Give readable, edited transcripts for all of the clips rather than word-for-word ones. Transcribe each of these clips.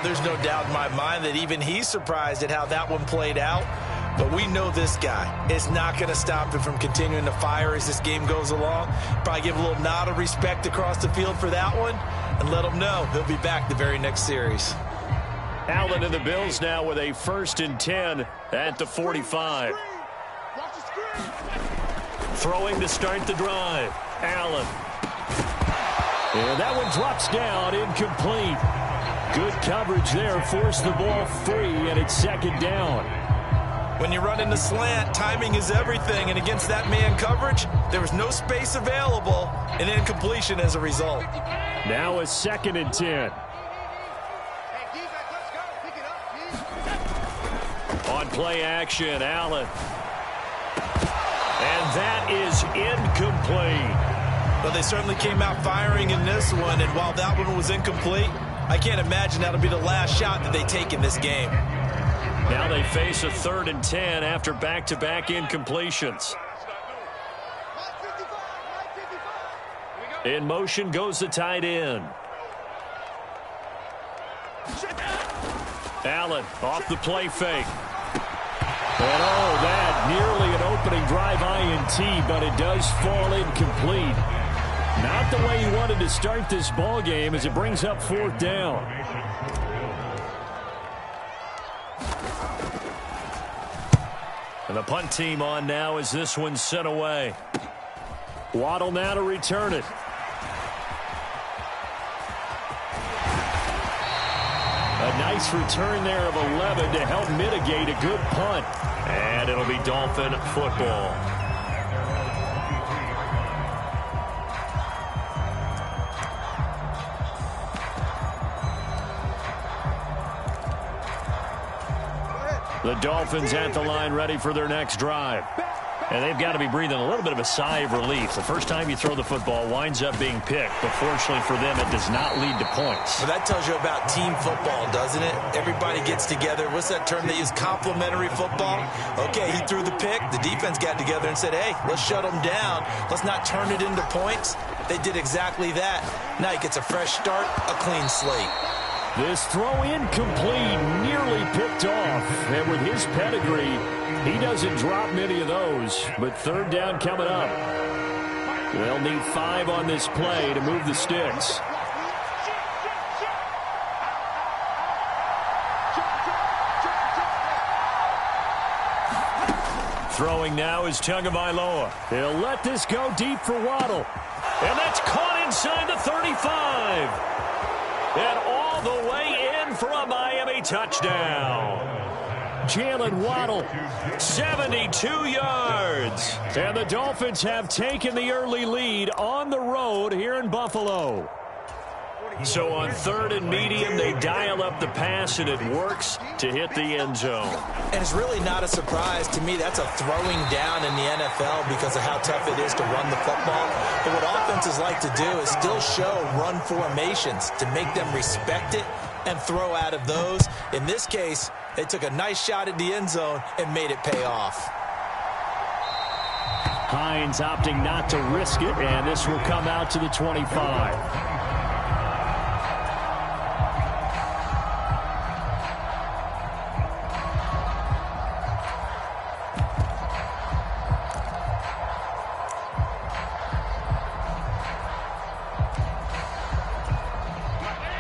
Oh, there's no doubt in my mind that even he's surprised at how that one played out. But we know this guy is not going to stop him from continuing to fire as this game goes along. Probably give a little nod of respect across the field for that one and let him know he'll be back the very next series. Allen and the Bills now with a 1st and 10 at the 45. Throwing to start the drive. Allen. And that one drops down, incomplete. Good coverage there, forced the ball free, and it's 2nd down. When you run in the slant, timing is everything, and against that man coverage, there was no space available, and incompletion as a result. Now a 2nd and 10. On play action, Allen. And that is incomplete. Well, they certainly came out firing in this one, and while that one was incomplete, I can't imagine that'll be the last shot that they take in this game. Now they face a 3rd and 10 after back-to-back incompletions. In motion goes the tight end. Allen off the play fake. And oh, that nearly an opening drive INT, but it does fall incomplete. Not the way he wanted to start this ball game as it brings up 4th down. And the punt team on now as this one's sent away. Waddle now to return it. A nice return there of 11 to help mitigate a good punt. And it'll be Dolphin football. The Dolphins at the line ready for their next drive. And they've got to be breathing a little bit of a sigh of relief. The first time you throw the football winds up being picked, but fortunately for them, it does not lead to points. Well, that tells you about team football, doesn't it? Everybody gets together. What's that term they use? Complementary football. Okay, he threw the pick. The defense got together and said, hey, let's shut him down. Let's not turn it into points. They did exactly that. Now he gets a fresh start, a clean slate. This throw incomplete, nearly picked off. And with his pedigree, he doesn't drop many of those. But 3rd down coming up. They'll need 5 on this play to move the sticks. Throwing now is Tagovailoa. He'll let this go deep for Waddle. And that's caught inside the 35. And all the way in for a Miami touchdown. Jalen Waddle, 72 yards. And the Dolphins have taken the early lead on the road here in Buffalo. So on 3rd and medium, they dial up the pass, and it works to hit the end zone. And it's really not a surprise to me. That's a throwing down in the NFL because of how tough it is to run the football. But what offenses like to do is still show run formations to make them respect it and throw out of those. In this case, they took a nice shot at the end zone and made it pay off. Hines opting not to risk it, and this will come out to the 25.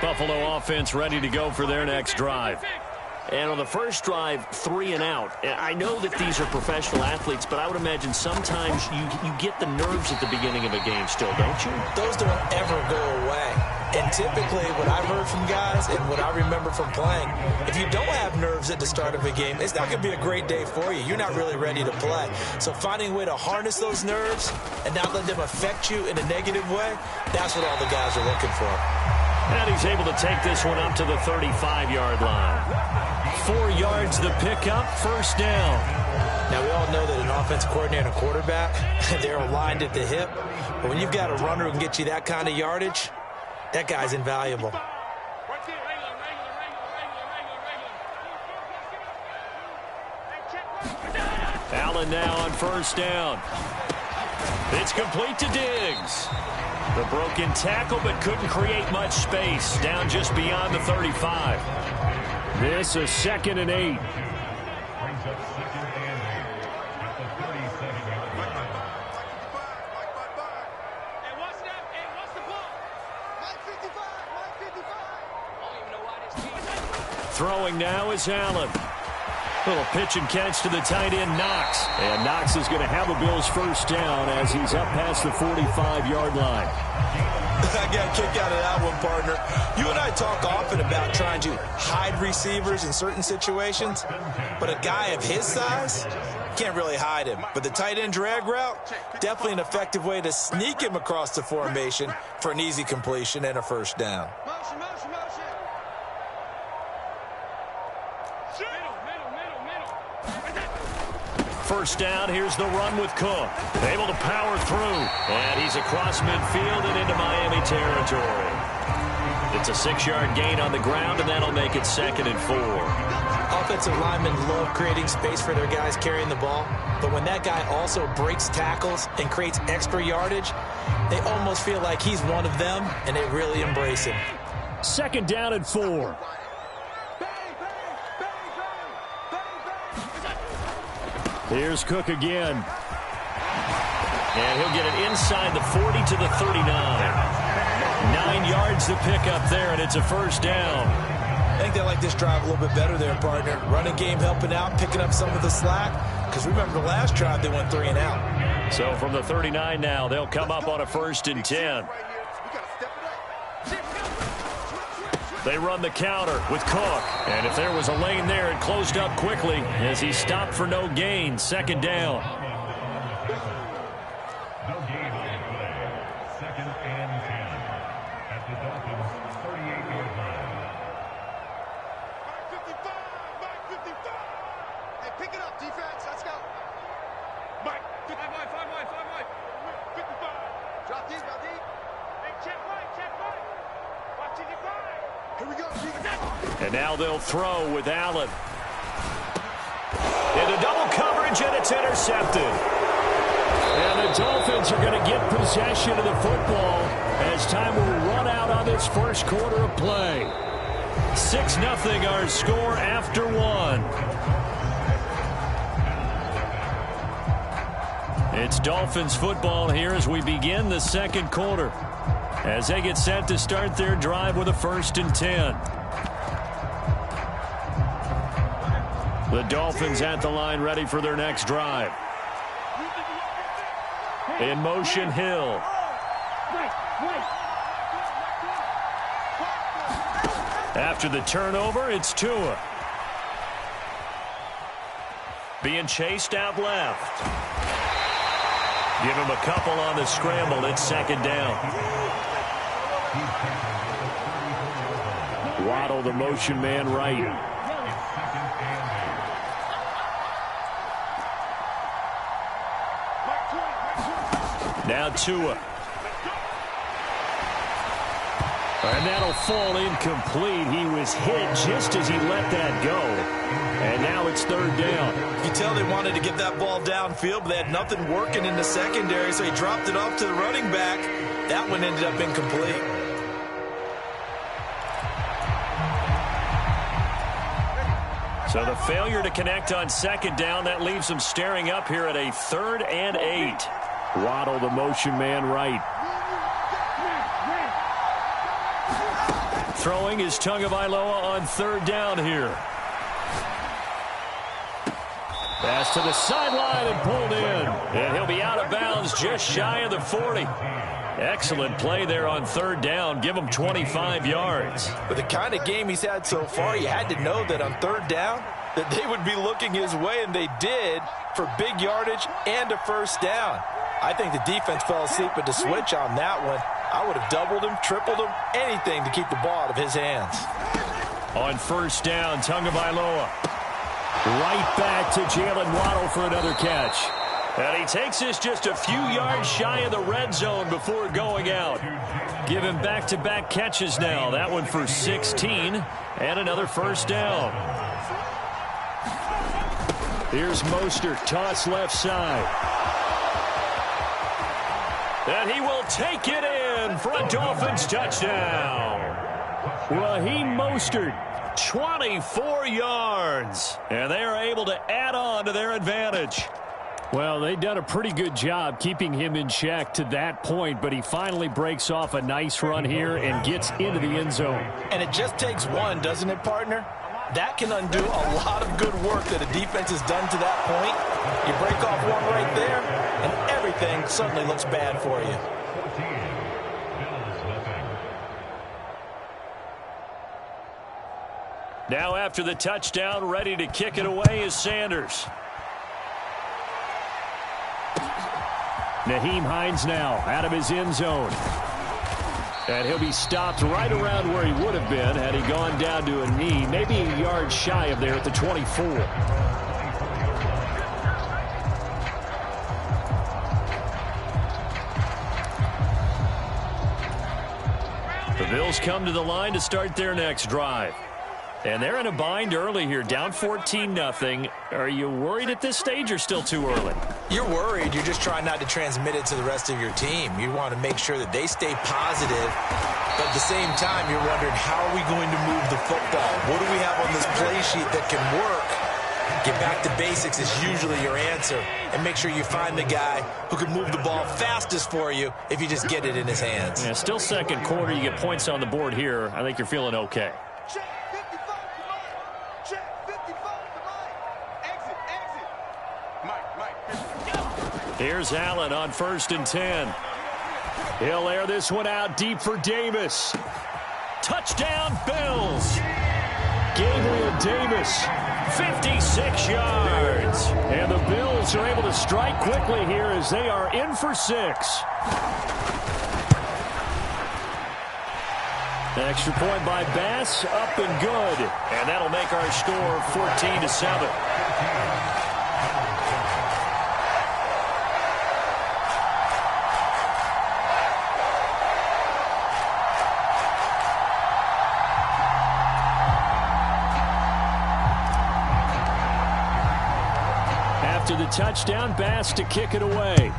Buffalo offense ready to go for their next drive. And on the first drive, 3 and out. I know that these are professional athletes, but I would imagine sometimes you get the nerves at the beginning of a game still, don't you? Those don't ever go away. And typically what I've heard from guys and what I remember from playing, if you don't have nerves at the start of a game, it's not going to be a great day for you. You're not really ready to play. So finding a way to harness those nerves and not let them affect you in a negative way, that's what all the guys are looking for. And he's able to take this one up to the 35-yard line. 4 yards the pickup, 1st down. Now, we all know that an offense coordinator and a quarterback, they're aligned at the hip. But when you've got a runner who can get you that kind of yardage, that guy's invaluable. Allen now on 1st down. It's complete to Diggs. The broken tackle, but couldn't create much space. Down just beyond the 35. This is 2nd and 8. Throwing now is Allen. Little pitch and catch to the tight end, Knox. And Knox is going to have a Bills first down as he's up past the 45-yard line. I got a kick out of that one, partner. You and I talk often about trying to hide receivers in certain situations, but a guy of his size can't really hide him. But the tight end drag route, definitely an effective way to sneak him across the formation for an easy completion and a first down. Motion, motion, motion. First down, here's the run with Cook. Able to power through. And he's across midfield and into Miami territory. It's a 6-yard gain on the ground, and that'll make it 2nd and 4. Offensive linemen love creating space for their guys carrying the ball, but when that guy also breaks tackles and creates extra yardage, they almost feel like he's one of them, and they really embrace him. 2nd down and 4. Here's Cook again. And he'll get it inside the 40 to the 39. 9 yards to pick up there, and it's a first down. I think they like this drive a little bit better there, partner. Running game helping out, picking up some of the slack. Because remember the last drive, they went 3 and out. So from the 39 now, they'll come up on a 1st and 10. They run the counter with Cook. And if there was a lane there, it closed up quickly as he stopped for no gain. 2nd down. No gain on the play. 2nd and 10 at the Dolphins' 38-yard line. Mike 55. Hey, pick it up, defense. Let's go. Mike, 5 wide. 55. Drop deep, drop deep. Hey, check right. Watch it, get right. Here we go. And now they'll throw with Allen. Into double coverage, and it's intercepted. And the Dolphins are going to get possession of the football as time will run out on this first quarter of play. 6-0 our score after 1. It's Dolphins football here as we begin the second quarter, as they get set to start their drive with a 1st and 10. The Dolphins at the line ready for their next drive. In motion, Hill. After the turnover, it's Tua. Being chased out left. Give him a couple on the scramble. It's 2nd down. Waddle, the motion man, right. Now Tua. And that'll fall incomplete. He was hit just as he let that go. And now it's 3rd down. You can tell they wanted to get that ball downfield, but they had nothing working in the secondary, so he dropped it off to the running back. That one ended up incomplete. So the failure to connect on 2nd down, that leaves them staring up here at a 3rd and 8. Waddle, the motion man, right. Throwing is Tagovailoa on 3rd down here. Pass to the sideline and pulled in. And he'll be out of bounds just shy of the 40. Excellent play there on 3rd down. Give him 25 yards. With the kind of game he's had so far, you had to know that on 3rd down that they would be looking his way, and they did, for big yardage and a first down. I think the defense fell asleep at the switch on that one. I would have doubled him, tripled him, anything to keep the ball out of his hands. On 1st down, Tagovailoa. Right back to Jalen Waddle for another catch. And he takes this just a few yards shy of the red zone before going out. Give him back-to-back catches now. That one for 16 and another first down. Here's Mostert, toss left side. And he will take it in for a Dolphins touchdown. Raheem Mostert, 24 yards. And they are able to add on to their advantage. Well, they've done a pretty good job keeping him in check to that point, but he finally breaks off a nice run here and gets into the end zone. And it just takes one, doesn't it, partner? That can undo a lot of good work that a defense has done to that point. You break off one right there, and everything suddenly looks bad for you. 14, Bills nothing. Now after the touchdown, ready to kick it away is Sanders. Nyheim Hines now out of his end zone. And he'll be stopped right around where he would have been had he gone down to a knee, maybe a yard shy of there at the 24. The Bills come to the line to start their next drive. And they're in a bind early here, down 14-0. Are you worried at this stage or still too early? You're worried. You're just trying not to transmit it to the rest of your team. You want to make sure that they stay positive. But at the same time, you're wondering, how are we going to move the football? What do we have on this play sheet that can work? Get back to basics is usually your answer. And make sure you find the guy who can move the ball fastest for you if you just get it in his hands. Yeah, still second quarter. You get points on the board here. I think you're feeling okay. Check 55 to Mike. Check 55 to Mike. Exit. Mike. Here's Allen on 1st and 10. He'll air this one out deep for Davis. Touchdown, Bills. Gabriel Davis, 56 yards. And the Bills are able to strike quickly here as they are in for 6. Extra point by Bass, up and good. And that'll make our score 14-7. After the touchdown, Bass to kick it away.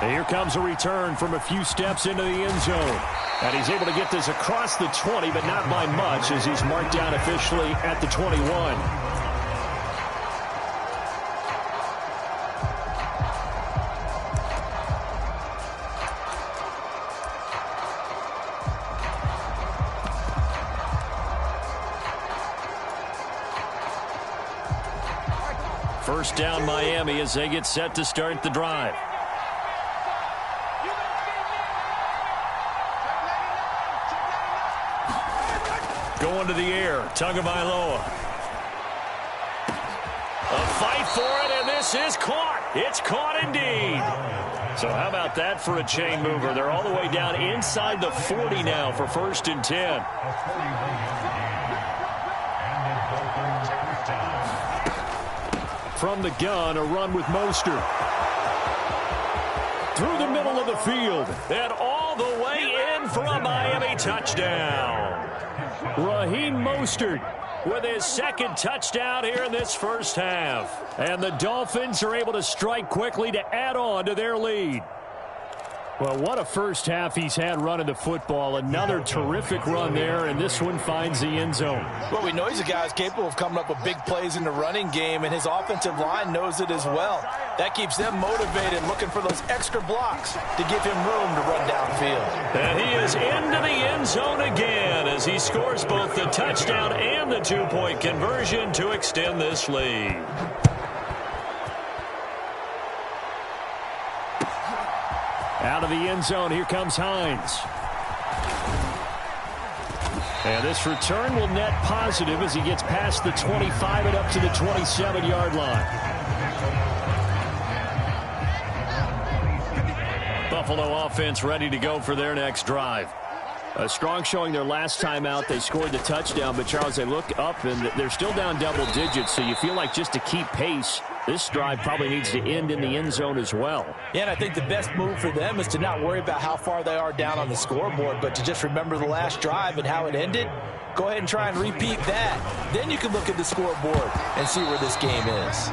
And here comes a return from a few steps into the end zone. And he's able to get this across the 20, but not by much, as he's marked down officially at the 21. First down, Miami, as they get set to start the drive. Going to the air, Tagovailoa. A fight for it, and this is caught. It's caught indeed. So how about that for a chain mover? They're all the way down inside the 40 now for 1st and 10. From the gun, a run with Mostert. Through the middle of the field, and all the way in for a Miami touchdown. Raheem Mostert with his second touchdown here in this first half. And the Dolphins are able to strike quickly to add on to their lead. Well, what a first half he's had running the football. Another terrific run there, and this one finds the end zone. Well, we know he's a guy who's capable of coming up with big plays in the running game, and his offensive line knows it as well. That keeps them motivated, looking for those extra blocks to give him room to run downfield. And he is into the end zone again as he scores both the touchdown and the two-point conversion to extend this lead. Out of the end zone, here comes Hines. And this return will net positive as he gets past the 25 and up to the 27-yard line. Buffalo offense ready to go for their next drive. A strong showing their last time out. They scored the touchdown, but Charles, they look up and they're still down double digits, so you feel like just to keep pace, this drive probably needs to end in the end zone as well. Yeah, and I think the best move for them is to not worry about how far they are down on the scoreboard, but to just remember the last drive and how it ended. Go ahead and try and repeat that. Then you can look at the scoreboard and see where this game is.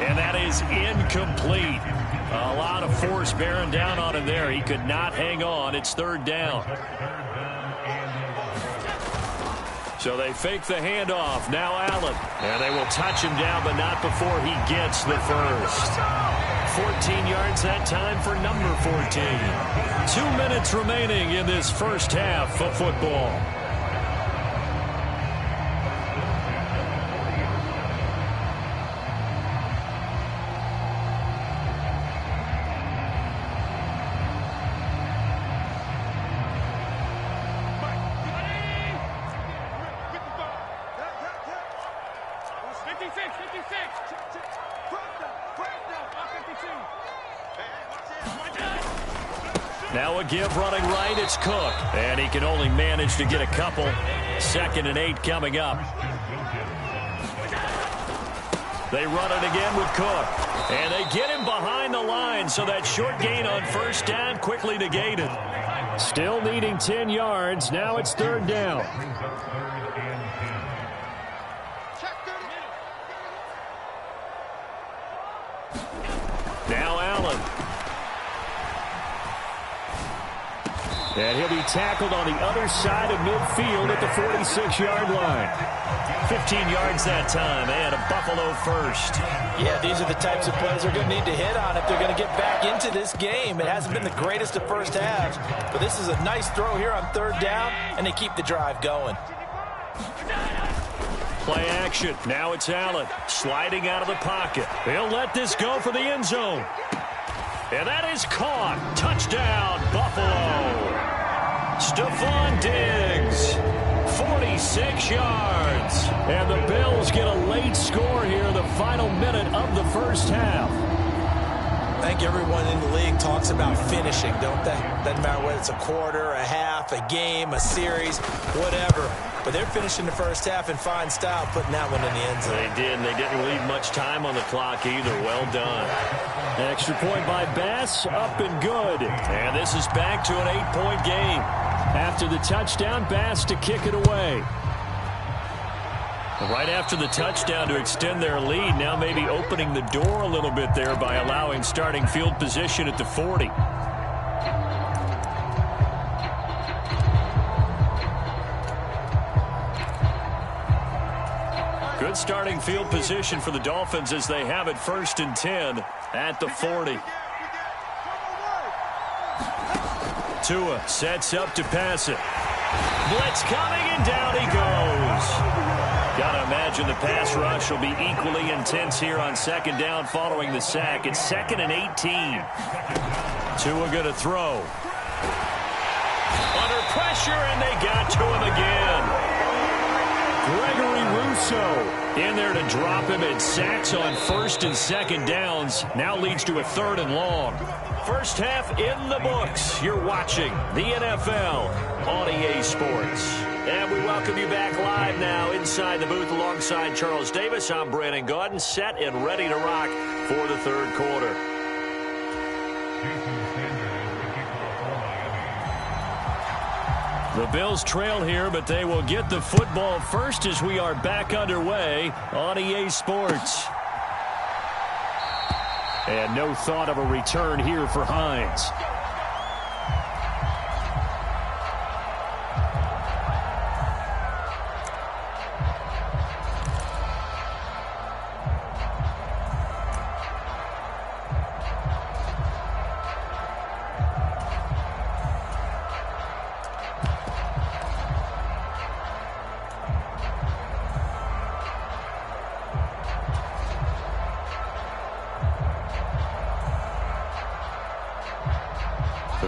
And that is incomplete. A lot of force bearing down on him there. He could not hang on. It's third down. So they fake the handoff. Now Allen. And they will touch him down, but not before he gets the first. 14 yards that time for number 14. 2 minutes remaining in this first half of football. Now a give running right, it's Cook. And he can only manage to get a couple. 2nd and 8 coming up. They run it again with Cook. And they get him behind the line, so that short gain on first down quickly negated. Still needing 10 yards. Now it's third down. Now Allen. And he'll be tackled on the other side of midfield at the 46-yard line. 15 yards that time, and a Buffalo first. Yeah, these are the types of plays they're going to need to hit on if they're going to get back into this game. It hasn't been the greatest of first halves, but this is a nice throw here on third down, and they keep the drive going. Play action. Now it's Allen sliding out of the pocket. He'll let this go for the end zone. And that is caught. Touchdown, Buffalo. Stephon Diggs, 46 yards. And the Bills get a late score here, the final minute of the first half. I think everyone in the league talks about finishing, don't they? Doesn't matter whether it's a quarter, a half, a game, a series, whatever. But they're finishing the first half in fine style, putting that one in the end zone. They did, and they didn't leave much time on the clock either. Well done. Extra point by Bass, up and good. And this is back to an 8-point game. After the touchdown, Bass to kick it away. Right after the touchdown to extend their lead, now maybe opening the door a little bit there by allowing starting field position at the 40. Good starting field position for the Dolphins as they have it 1st and 10 at the 40. Tua sets up to pass it. Blitz coming, and down he goes. Got to imagine the pass rush will be equally intense here on 2nd down following the sack. It's 2nd and 18. Tua going to throw. Under pressure, and they got to him again. Gregory Rousseau in there to drop him, and sacks on 1st and 2nd downs. Now leads to a 3rd and long. First half in the books. You're watching the NFL on EA Sports. And we welcome you back live now inside the booth alongside Charles Davis. I'm Brandon Gaudin, set and ready to rock for the 3rd quarter. The Bills trail here, but they will get the football first as we are back underway on EA Sports. And no thought of a return here for Hines.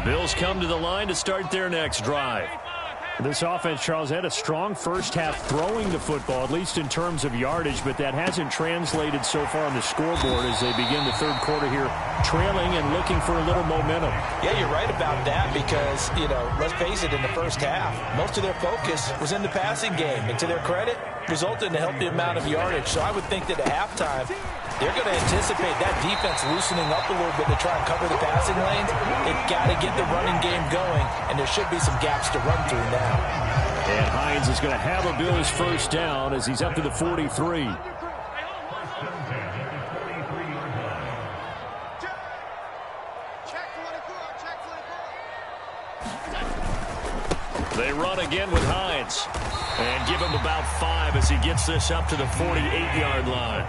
Bills come to the line to start their next drive. This offense, Charles, had a strong first half throwing the football, at least in terms of yardage, but that hasn't translated so far on the scoreboard as they begin the 3rd quarter here, trailing and looking for a little momentum. Yeah, you're right about that because, you know, let's face it, in the first half, most of their focus was in the passing game. And to their credit, resulted in a healthy amount of yardage. So I would think that at halftime, they're going to anticipate that defense loosening up a little bit to try and cover the passing lanes. They've got to get the running game going, and there should be some gaps to run through now. And Hines is going to have a Bills first down as he's up to the 43. They run again with Hines. And give him about 5 as he gets this up to the 48-yard line.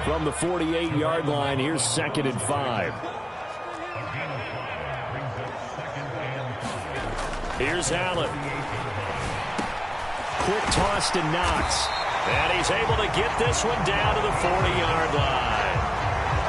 From the 48-yard line, here's 2nd and 5. Here's Allen. Quick toss to Knox. And he's able to get this one down to the 40-yard line.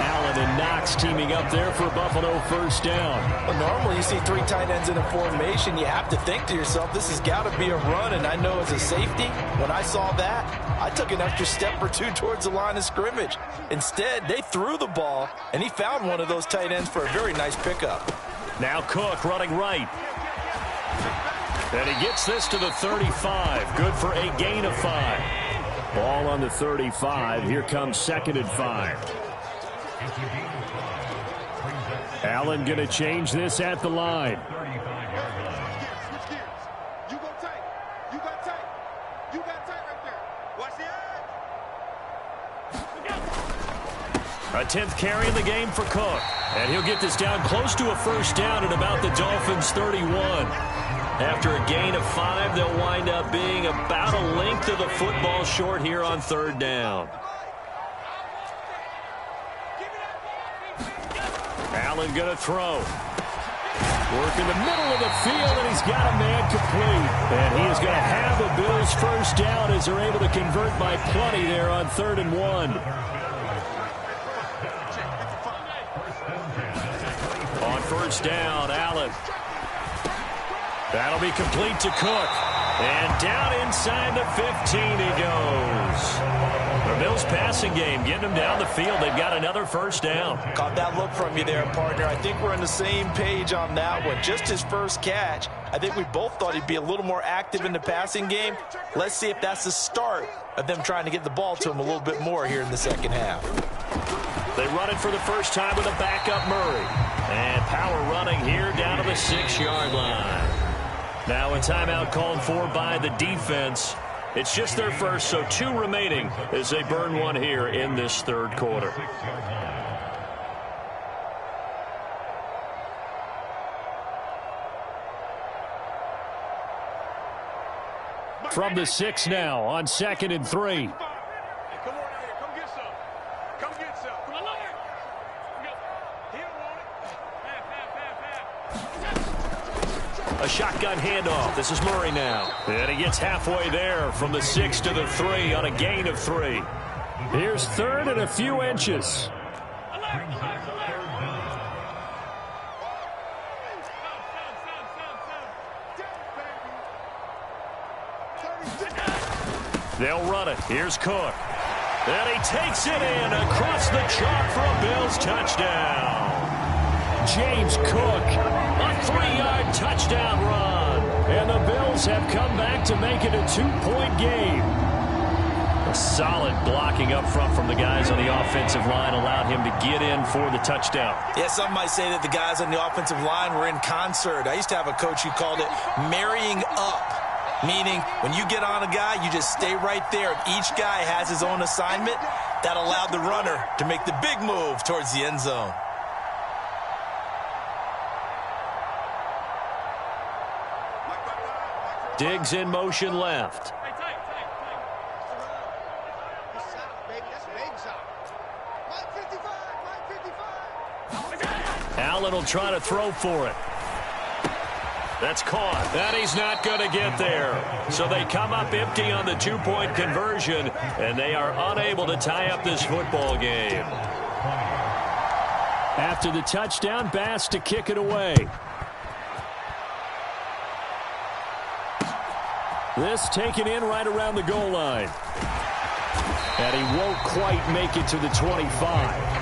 Allen and Knox teaming up there for Buffalo first down. Well, normally you see 3 tight ends in a formation. You have to think to yourself, this has got to be a run. And I know as a safety, when I saw that, I took an extra step or 2 towards the line of scrimmage. Instead, they threw the ball, and he found one of those tight ends for a very nice pickup. Now Cook running right. And he gets this to the 35. Good for a gain of 5. Ball on the 35. Here comes 2nd and 5. Allen going to change this at the line. You go tight. You got tight. You got tight right there. Watch the edge. A 10th carry in the game for Cook. And he'll get this down close to a first down at about the Dolphins' 31. After a gain of 5, they'll wind up being about a length of the football short here on 3rd down. Allen going to throw. Work in the middle of the field, and he's got a man complete. And he is going to have a Bills first down as they're able to convert by plenty there on 3rd and 1. On first down, Allen. That'll be complete to Cook. And down inside the 15 he goes. The Bills passing game getting them down the field. They've got another first down. Caught that look from you there, partner. I think we're on the same page on that one. Just his first catch. I think we both thought he'd be a little more active in the passing game. Let's see if that's the start of them trying to get the ball to him a little bit more here in the second half. They run it for the first time with a backup Murray. And power running here down to the 6-yard line. Now a timeout called for by the defense. It's just their first, so 2 remaining as they burn one here in this 3rd quarter. From the 6 now on 2nd and 3. Hey, come on out here. Come get some. Come get some. Come on, Lord. He don't want it. A shotgun handoff. This is Murray now. And he gets halfway there from the 6 to the 3 on a gain of 3. Here's 3rd and a few inches. They'll run it. Here's Cook. And he takes it in across the chalk for a Bills touchdown. James Cook, a 3-yard touchdown run. And the Bills have come back to make it a 2-point game. A solid blocking up front from the guys on the offensive line allowed him to get in for the touchdown. Yeah, some might say that the guys on the offensive line were in concert. I used to have a coach who called it marrying up, meaning when you get on a guy, you just stay right there. Each guy has his own assignment. That allowed the runner to make the big move towards the end zone. Diggs in motion left. Allen will try to throw for it. That's caught. And he's not going to get there. So they come up empty on the 2-point conversion, and they are unable to tie up this football game. After the touchdown, Bass to kick it away. This taken in right around the goal line. And he won't quite make it to the 25.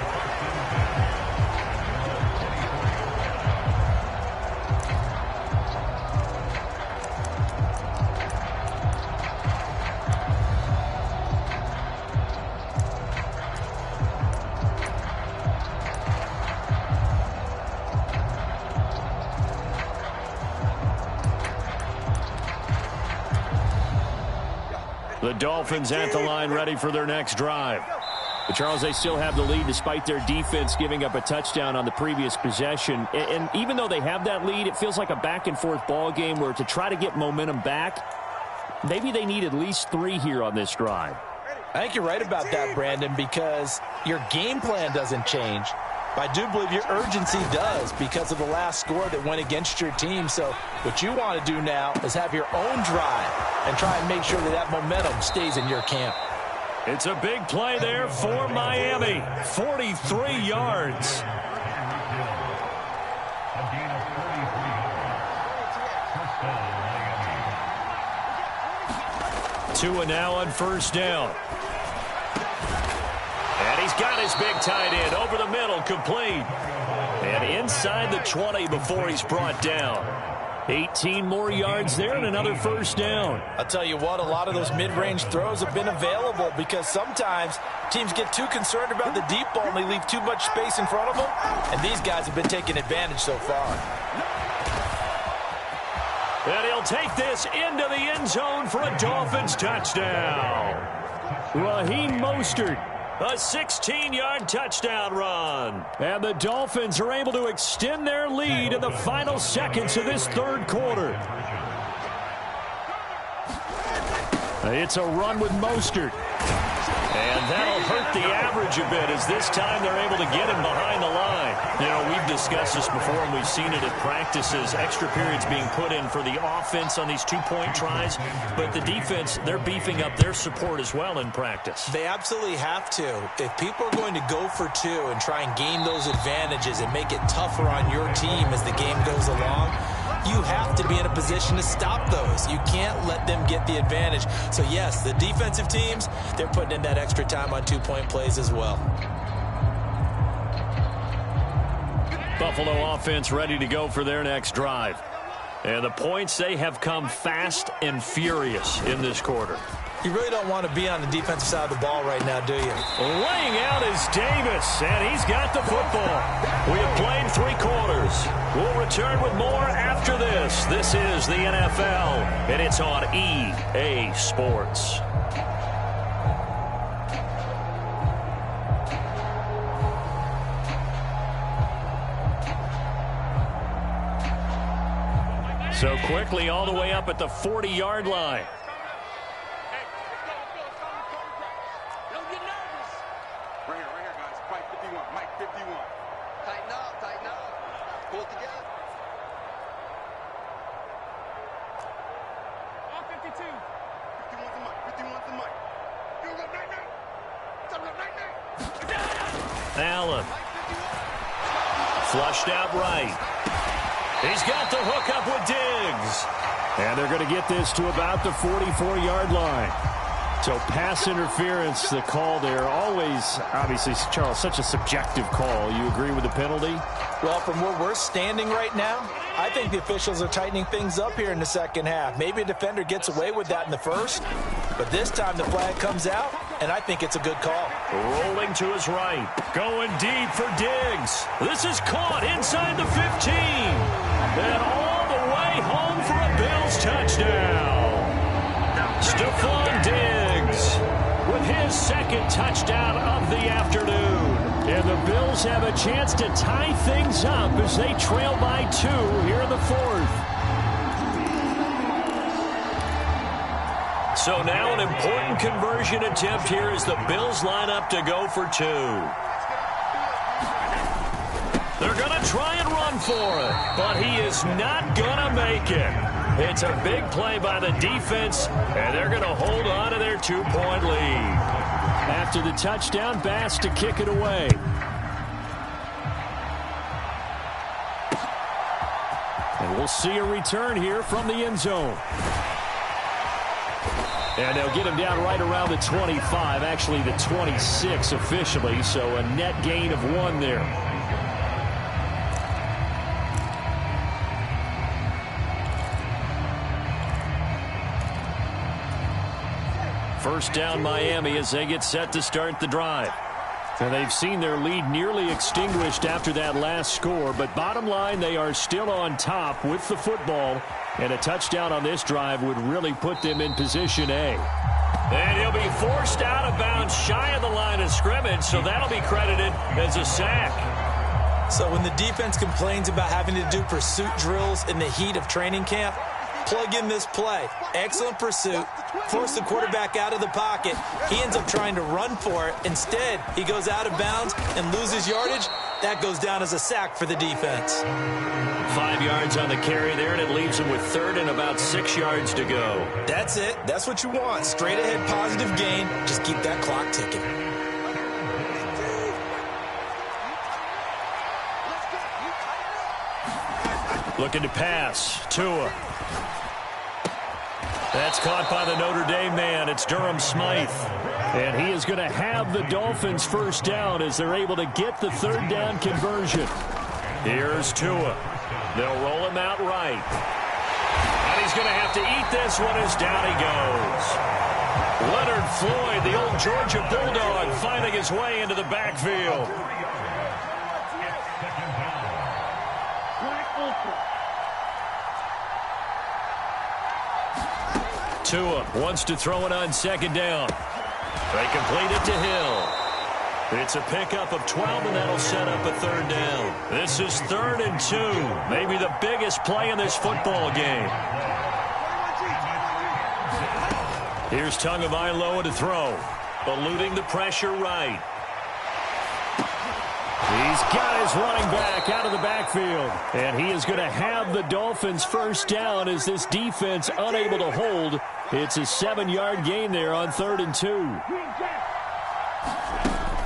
The Dolphins at the line ready for their next drive. But Charles, they still have the lead despite their defense giving up a touchdown on the previous possession. And even though they have that lead, it feels like a back-and-forth ball game where to try to get momentum back, maybe they need at least 3 here on this drive. I think you're right about that, Brandon, because your game plan doesn't change. But I do believe your urgency does because of the last score that went against your team. So what you want to do now is have your own drive and try and make sure that that momentum stays in your camp. It's a big play there for Miami. 43 yards. Tua now on first down. And he's got his big tight end over the middle, complete. And inside the 20 before he's brought down. 18 more yards there and another first down. I'll tell you what, a lot of those mid-range throws have been available because sometimes teams get too concerned about the deep ball and they leave too much space in front of them. And these guys have been taking advantage so far. And he'll take this into the end zone for a Dolphins touchdown. Raheem Mostert. A 16-yard touchdown run. And the Dolphins are able to extend their lead in the final seconds of this third quarter. It's a run with Mostert. And that'll hurt the average a bit as this time they're able to get him behind the line. You know, we've discussed this before and we've seen it at practices. Extra periods being put in for the offense on these two-point tries. But the defense, they're beefing up their support as well in practice. They absolutely have to. If people are going to go for 2 and try and gain those advantages and make it tougher on your team as the game goes along, you have to be in a position to stop those. You can't let them get the advantage. So, yes, the defensive teams, they're putting in that extra time on 2-point plays as well. Buffalo offense ready to go for their next drive. And the points, they have come fast and furious in this quarter. You really don't want to be on the defensive side of the ball right now, do you? Laying out is Davis, and he's got the football. We have played 3 quarters. We'll return with more after this. This is the NFL, and it's on EA Sports. So quickly all the way up at the 40-yard line. Allen. Flushed out right. He's got the hook up with Diggs. And they're going to get this to about the 44-yard line. So pass interference, the call there. Always, obviously, Charles, such a subjective call. You agree with the penalty? Well, from where we're standing right now, I think the officials are tightening things up here in the second half. Maybe a defender gets away with that in the first, but this time the flag comes out, and I think it's a good call. Rolling to his right. Going deep for Diggs. This is caught inside the 15. And all the way home for a Bills touchdown. Stephon Diggs with his second touchdown of the afternoon. And the Bills have a chance to tie things up as they trail by 2 here in the fourth. So now an important conversion attempt here as the Bills line up to go for 2. They're going to try and run for it, but he is not going to make it. It's a big play by the defense, and they're going to hold on to their 2-point lead. After the touchdown, Bass to kick it away. And we'll see a return here from the end zone. And they'll get him down right around the 25, actually the 26 officially, so a net gain of 1 there. First down Miami as they get set to start the drive. And they've seen their lead nearly extinguished after that last score, but bottom line, they are still on top with the football, and a touchdown on this drive would really put them in position A. And he'll be forced out of bounds shy of the line of scrimmage, so that'll be credited as a sack. So when the defense complains about having to do pursuit drills in the heat of training camp, plug in this play. Excellent pursuit. Force the quarterback out of the pocket. He ends up trying to run for it. Instead, he goes out of bounds and loses yardage. That goes down as a sack for the defense. 5 yards on the carry there, and it leaves him with third and about 6 yards to go. That's it. That's what you want. Straight ahead positive gain. Just keep that clock ticking. Looking to pass. Tua. That's caught by the Notre Dame man. It's Durham Smythe. And he is going to have the Dolphins first down as they're able to get the third down conversion. Here's Tua. They'll roll him out right. And he's going to have to eat this one as down he goes. Leonard Floyd, the old Georgia Bulldog, finding his way into the backfield. Tua wants to throw it on second down. They complete it to Hill. It's a pickup of 12, and that'll set up a third down. This is 3rd and 2. Maybe the biggest play in this football game. Here's Tagovailoa to throw. Eluding the pressure right. He's got his running back out of the backfield. And he is going to have the Dolphins first down as this defense unable to hold. It's a 7-yard gain there on 3rd and 2.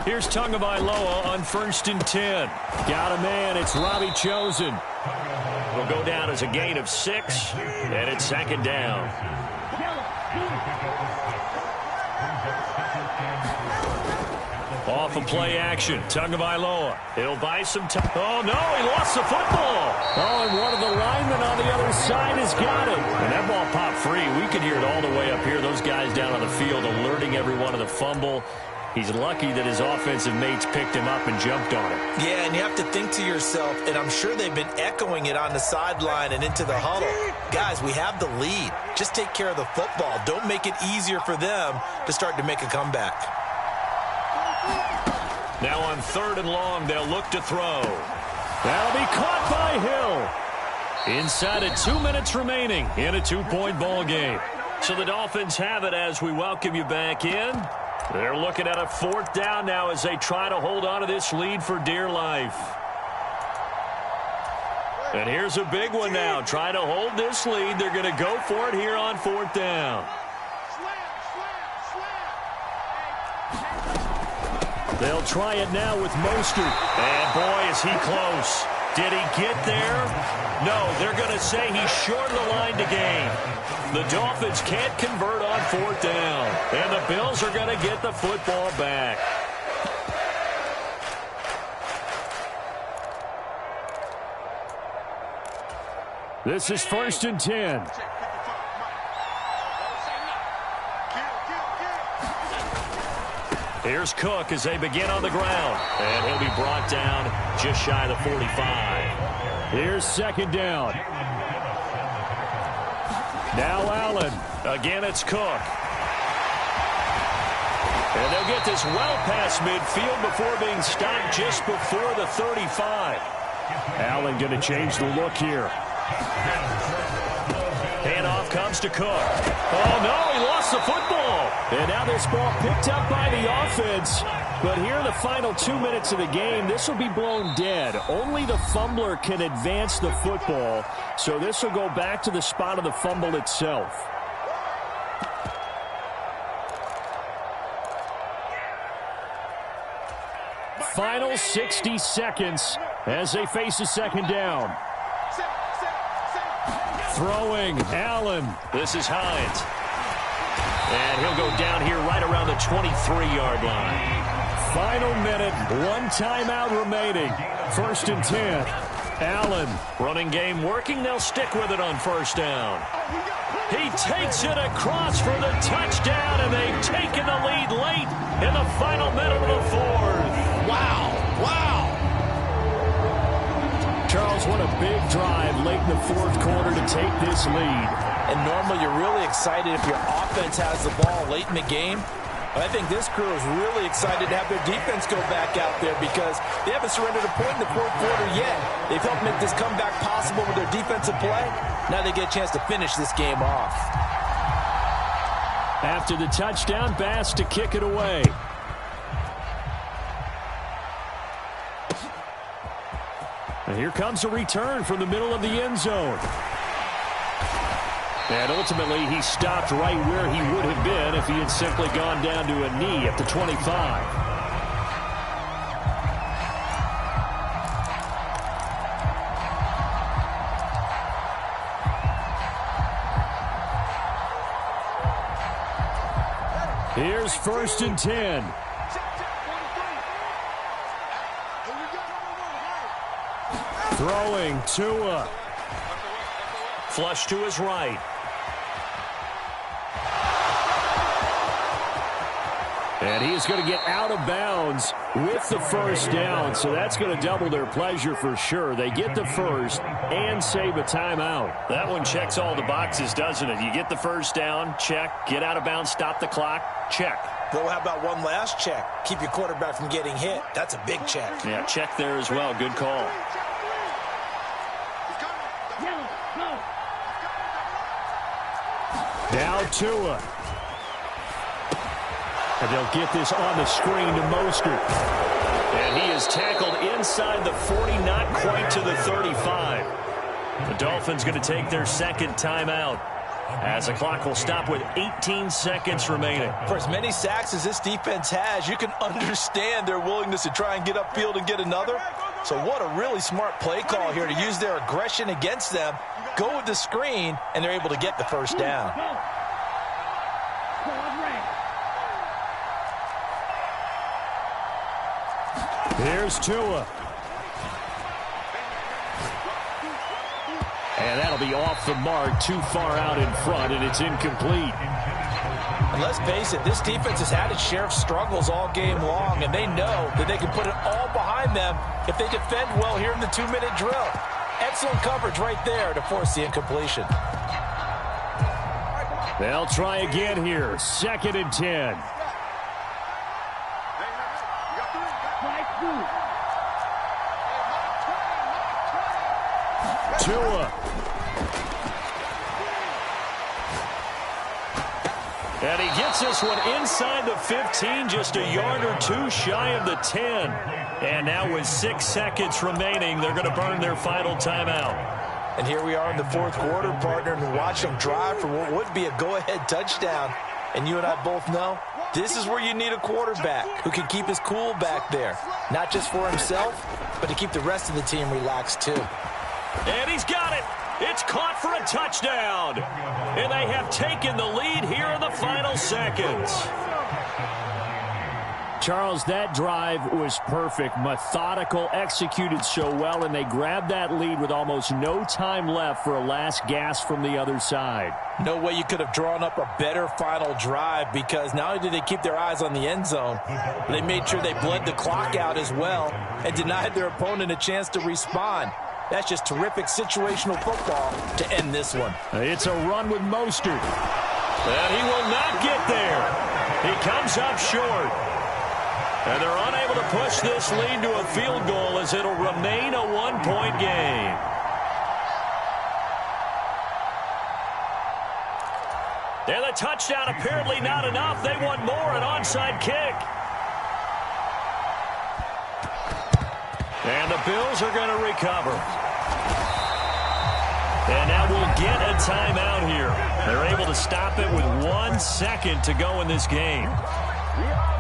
Here's Tagovailoa on 1st and 10. Got a man. It's Robbie Chosen. Will go down as a gain of 6, and it's 2nd down. Off of play action. Tagovailoa. He'll buy some time. Oh, no, he lost the football. Oh, and one of the linemen on the other side has got it. And that ball popped free. We could hear it all the way up here. Those guys down on the field alerting everyone of the fumble. He's lucky that his offensive mates picked him up and jumped on it. Yeah, and you have to think to yourself, and I'm sure they've been echoing it on the sideline and into the huddle. Guys, we have the lead. Just take care of the football. Don't make it easier for them to start to make a comeback. Now on 3rd and long, they'll look to throw. That'll be caught by Hill. Inside of 2 minutes remaining in a 2-point ball game. So the Dolphins have it as we welcome you back in. They're looking at a 4th down now as they try to hold on to this lead for dear life. And here's a big one now. Trying to hold this lead. They're going to go for it here on 4th down. They'll try it now with Mostert. And boy, is he close. Did he get there? No, they're going to say he's short of the line to gain. The Dolphins can't convert on 4th down. And the Bills are going to get the football back. This is 1st and 10. Here's Cook as they begin on the ground. And he'll be brought down just shy of the 45. Here's 2nd down. Now Allen. Again, it's Cook. And they'll get this well past midfield before being stopped just before the 35. Allen going to change the look here. Handoff comes to Cook. Oh, no, he lost the football. And now this ball picked up by the offense. But here in the final 2 minutes of the game, this will be blown dead. Only the fumbler can advance the football. So this will go back to the spot of the fumble itself. Final 60 seconds as they face a 2nd down. Throwing, Allen. This is Hines. And he'll go down here right around the 23-yard line. Final minute, 1 timeout remaining. 1st and 10. Allen. Running game working. They'll stick with it on 1st down. He takes it across for the touchdown, and they've taken the lead late in the final minute of the 4th. Wow. Charles, what a big drive late in the 4th quarter to take this lead. And normally normal, you're really excited if your offense has the ball late in the game. But I think this crew is really excited to have their defense go back out there because they haven't surrendered a point in the fourth quarter yet. They've helped make this comeback possible with their defensive play. Now they get a chance to finish this game off. After the touchdown, Bass to kick it away. And here comes a return from the middle of the end zone. And ultimately, he stopped right where he would have been if he had simply gone down to a knee at the 25. Here's 1st and 10. Throwing Tua. Flush to his right. And he is going to get out of bounds with the first down, so that's going to double their pleasure for sure. They get the first and save a timeout. That one checks all the boxes, doesn't it? You get the first down, check. Get out of bounds, stop the clock, check. Well, how about one last check? Keep your quarterback from getting hit. That's a big check. Yeah, check there as well. Good call. Now Tua. And they'll get this on the screen to Mostert. And he is tackled inside the 40, not quite to the 35. The Dolphins going to take their second timeout as the clock will stop with 18 seconds remaining. For as many sacks as this defense has, you can understand their willingness to try and get upfield and get another. So what a really smart play call here to use their aggression against them, go with the screen, and they're able to get the first down. Here's Tua. And that'll be off the mark, too far out in front, and it's incomplete. And let's face it, this defense has had its share of struggles all game long, and they know that they can put it all behind them if they defend well here in the 2-minute drill. Excellent coverage right there to force the incompletion. They'll try again here. 2nd and 10. Tua. And he gets this one inside the 15, just a yard or two shy of the 10. And now with 6 seconds remaining, they're going to burn their final timeout. And here we are in the fourth quarter, partner, and watch them drive for what would be a go-ahead touchdown. And you and I both know this is where you need a quarterback who can keep his cool back there, not just for himself, but to keep the rest of the team relaxed too. And he's got it. It's caught for a touchdown. And they have taken the lead here in the final seconds. Charles, that drive was perfect, methodical, executed so well, and they grabbed that lead with almost no time left for a last gasp from the other side. No way you could have drawn up a better final drive, because not only did they keep their eyes on the end zone, they made sure they bled the clock out as well and denied their opponent a chance to respond. That's just terrific situational football to end this one. It's a run with Mostert. And he will not get there. He comes up short. And they're unable to push this lead to a field goal as it'll remain a one-point game. And the touchdown apparently not enough. They want more, an onside kick. And the Bills are going to recover. And now we'll get a timeout here. They're able to stop it with 1 second to go in this game.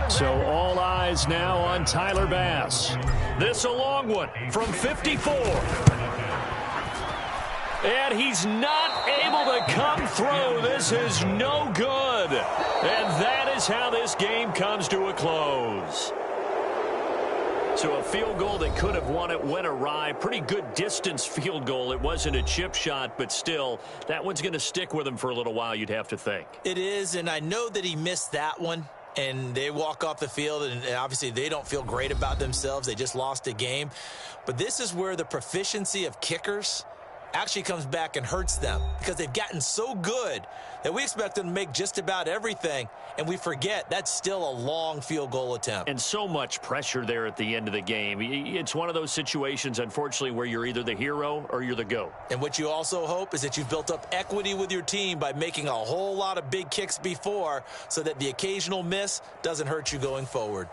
So all eyes now on Tyler Bass. This a long one from 54. And he's not able to come through. This is no good. And that is how this game comes to a close. So a field goal that could have won it went awry. Pretty good distance field goal. It wasn't a chip shot, but still, that one's going to stick with him for a little while, you'd have to think. It is, and I know that he missed that one. And they walk off the field, and obviously they don't feel great about themselves. They just lost a game. But this is where the proficiency of kickers actually comes back and hurts them because they've gotten so good that we expect them to make just about everything, and we forget that's still a long field goal attempt. And so much pressure there at the end of the game. It's one of those situations, unfortunately, where you're either the hero or you're the GOAT. And what you also hope is that you've built up equity with your team by making a whole lot of big kicks before so that the occasional miss doesn't hurt you going forward.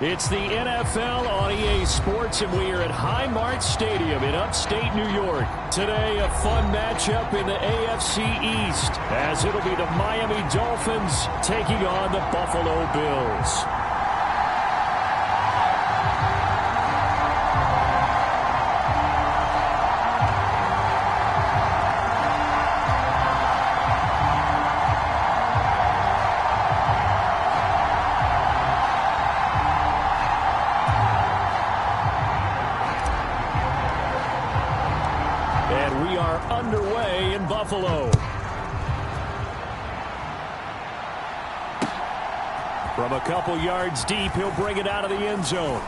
It's the NFL on EA Sports, and we are at Highmark Stadium in upstate New York. Today, a fun matchup in the AFC East, as it'll be the Miami Dolphins taking on the Buffalo Bills. And we are underway in Buffalo. From a couple yards deep, he'll bring it out of the end zone.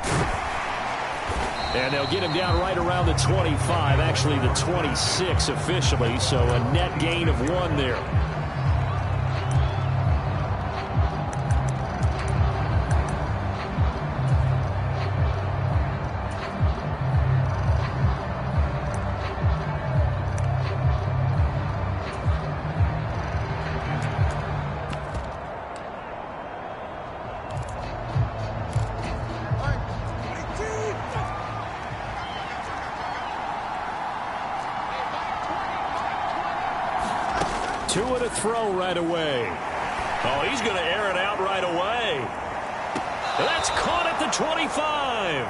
And they'll get him down right around the 25, actually the 26 officially, so a net gain of 1 there. Two and a throw right away. Oh, he's going to air it out right away. That's caught at the 25.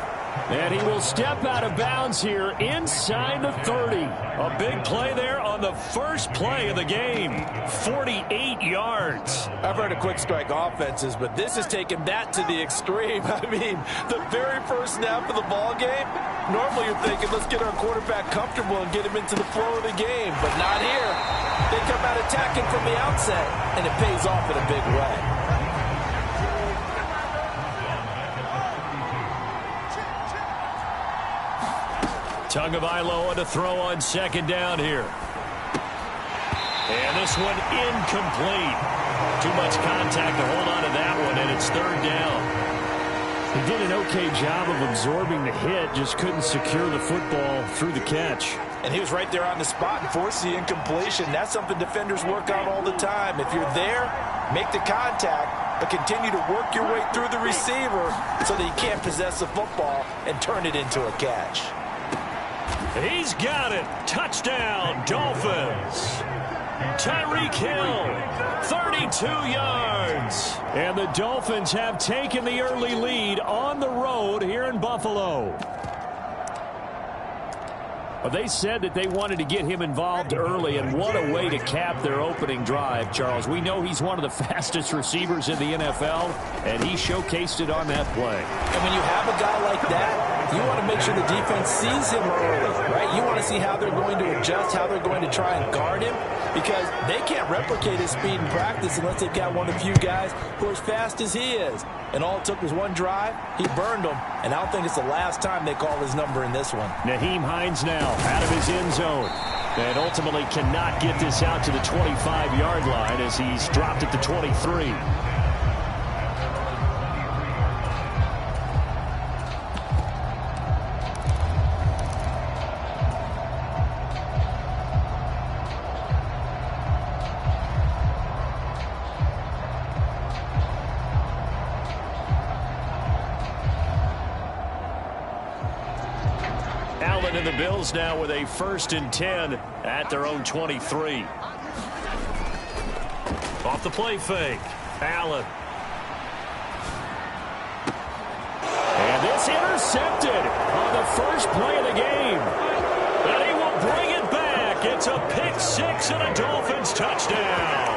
And he will step out of bounds here inside the 30. A big play there on the first play of the game. 48 yards. I've heard of quick strike offenses, but this is taking that to the extreme. I mean, the very first snap of the ball game, normally you're thinking, let's get our quarterback comfortable and get him into the flow of the game, but not here. They come out attacking from the outset, and it pays off in a big way. Tagovailoa to throw on second down here. And this one incomplete. Too much contact to hold on to that one, and it's third down. He did an okay job of absorbing the hit, just couldn't secure the football through the catch. And he was right there on the spot and forced the incompletion. That's something defenders work on all the time. If you're there, make the contact, but continue to work your way through the receiver so that he can't possess the football and turn it into a catch. He's got it. Touchdown, Dolphins. Tyreek Hill, 32 yards. And the Dolphins have taken the early lead on the road here in Buffalo. Well, they said that they wanted to get him involved early, and what a way to cap their opening drive, Charles. We know he's one of the fastest receivers in the NFL, and he showcased it on that play. And when you have a guy like that, you want to make sure the defense sees him early, right? You want to see how they're going to adjust, how they're going to try and guard him, because they can't replicate his speed in practice unless they've got one of the few guys who are as fast as he is. And all it took was one drive. He burned them, and I don't think it's the last time they call his number in this one. Nyheim Hines now out of his end zone, and ultimately cannot get this out to the 25-yard line as he's dropped at the 23. Allen and the Bills now with a 1st and 10 at their own 23. Off the play fake. Allen. And this intercepted on the first play of the game. And he will bring it back. It's a pick six and a Dolphins touchdown.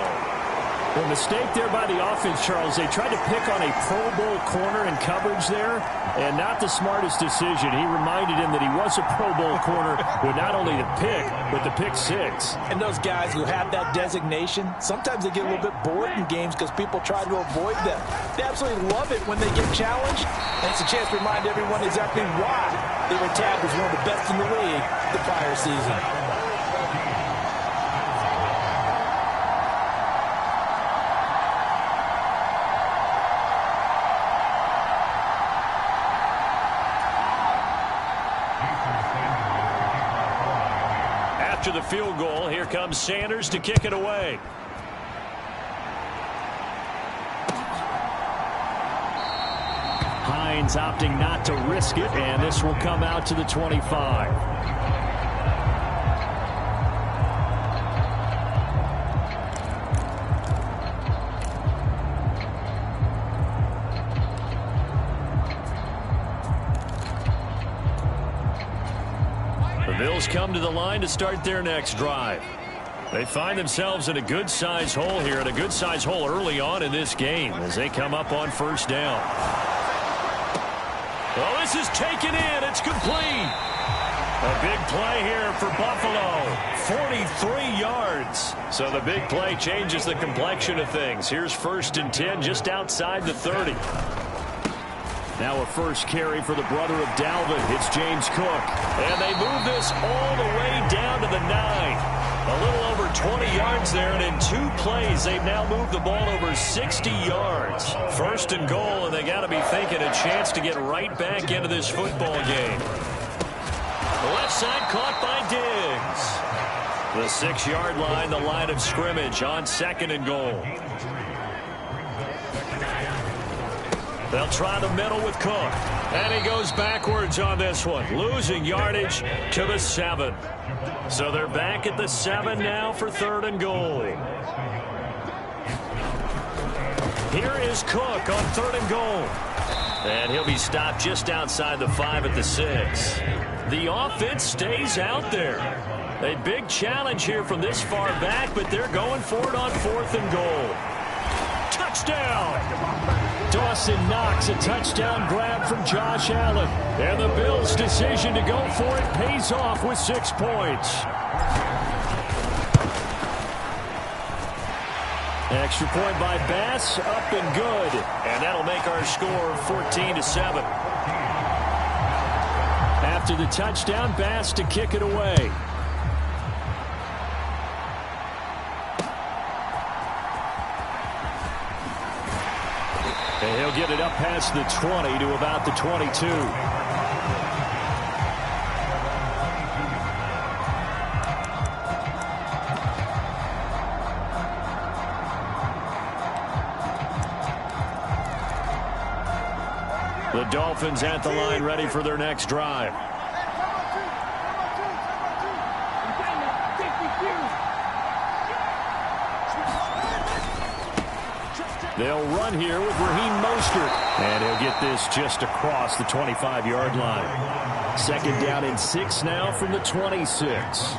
A mistake there by the offense, Charles. They tried to pick on a Pro Bowl corner in coverage there, and not the smartest decision. He reminded him that he was a Pro Bowl corner with not only the pick, but the pick six. And those guys who have that designation, sometimes they get a little bit bored in games because people try to avoid them. They absolutely love it when they get challenged, and it's a chance to remind everyone exactly why they were tagged as one of the best in the league the prior season. After the field goal, here comes Sanders to kick it away. Saints opting not to risk it, and this will come out to the 25. The Bills come to the line to start their next drive. They find themselves in a good-sized hole here, and a good-sized hole early on in this game as they come up on first down. Well, this is taken in. It's complete. A big play here for Buffalo. 43 yards. So the big play changes the complexion of things. Here's 1st and 10 just outside the 30. Now a first carry for the brother of Dalvin. It's James Cook. And they move this all the way down to the 9. A little over 20 yards there, and in 2 plays, they've now moved the ball over 60 yards. 1st and goal, and they got to be thinking a chance to get right back into this football game. The left side caught by Diggs. The 6-yard line, the line of scrimmage on 2nd and goal. They'll try the middle with Cook. And he goes backwards on this one, losing yardage to the 7. So they're back at the 7 now for 3rd and goal. Here is Cook on 3rd and goal. And he'll be stopped just outside the 5 at the 6. The offense stays out there. A big challenge here from this far back, but they're going for it on 4th and goal. Touchdown! Dawson Knox, a touchdown grab from Josh Allen. And the Bills' decision to go for it pays off with 6 points. Extra point by Bass, up and good. And that'll make our score 14-7. After the touchdown, Bass to kick it away. And he'll get it up past the 20 to about the 22. The Dolphins at the line, ready for their next drive. They'll run here with Raheem Mostert. And he'll get this just across the 25-yard line. 2nd down and 6 now from the 26.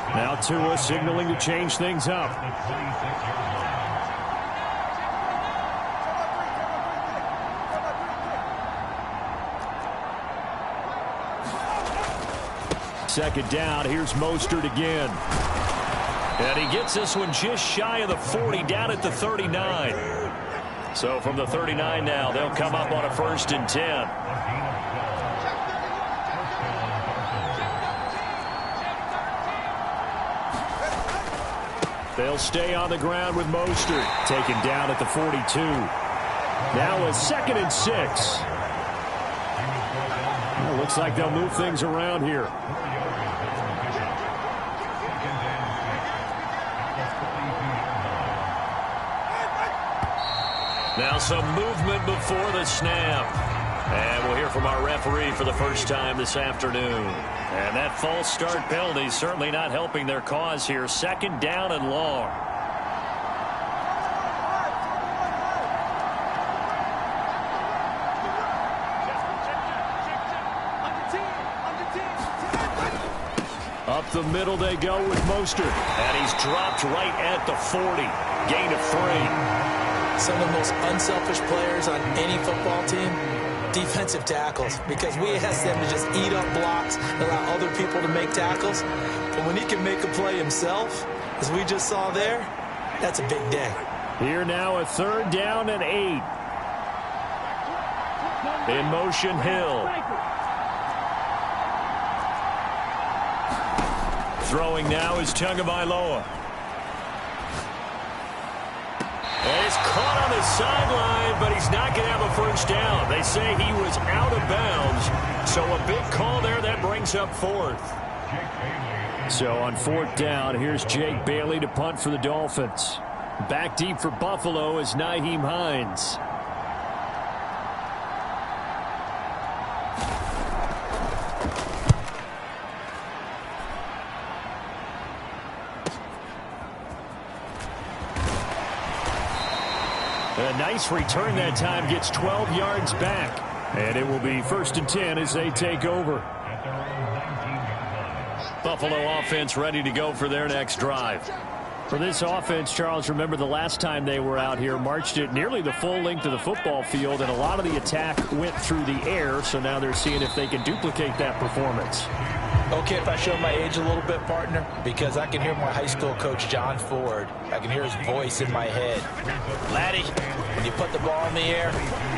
Now Tua signaling to change things up. Second down, here's Mostert again. And he gets this one just shy of the 40, down at the 39. So from the 39 now, they'll come up on a 1st and 10. They'll stay on the ground with Mostert, taken down at the 42. Now a 2nd and 6. Well, looks like they'll move things around here. Now some movement before the snap. And we'll hear from our referee for the first time this afternoon. And that false start penalty certainly not helping their cause here. 2nd down and long. Up the middle they go with Mostert. And he's dropped right at the 40. Gain of 3. Some of the most unselfish players on any football team, defensive tackles, because we ask them to just eat up blocks, allow other people to make tackles. But when he can make a play himself, as we just saw there, that's a big day. Here now a 3rd down and 8. In motion, Hill. Throwing now is Tagovailoa. And it's caught on the sideline, but he's not going to have a 1st down. They say he was out of bounds. So a big call there that brings up 4th. So on 4th down, here's Jake Bailey to punt for the Dolphins. Back deep for Buffalo is Nyheim Hines. A nice return that time, gets 12 yards back. And it will be 1st and 10 as they take over. Buffalo offense ready to go for their next drive. For this offense, Charles, remember the last time they were out here, marched it nearly the full length of the football field, and a lot of the attack went through the air, so now they're seeing if they can duplicate that performance. Okay, if I show my age a little bit, partner, because I can hear my high school coach, John Ford. I can hear his voice in my head. Laddie, when you put the ball in the air,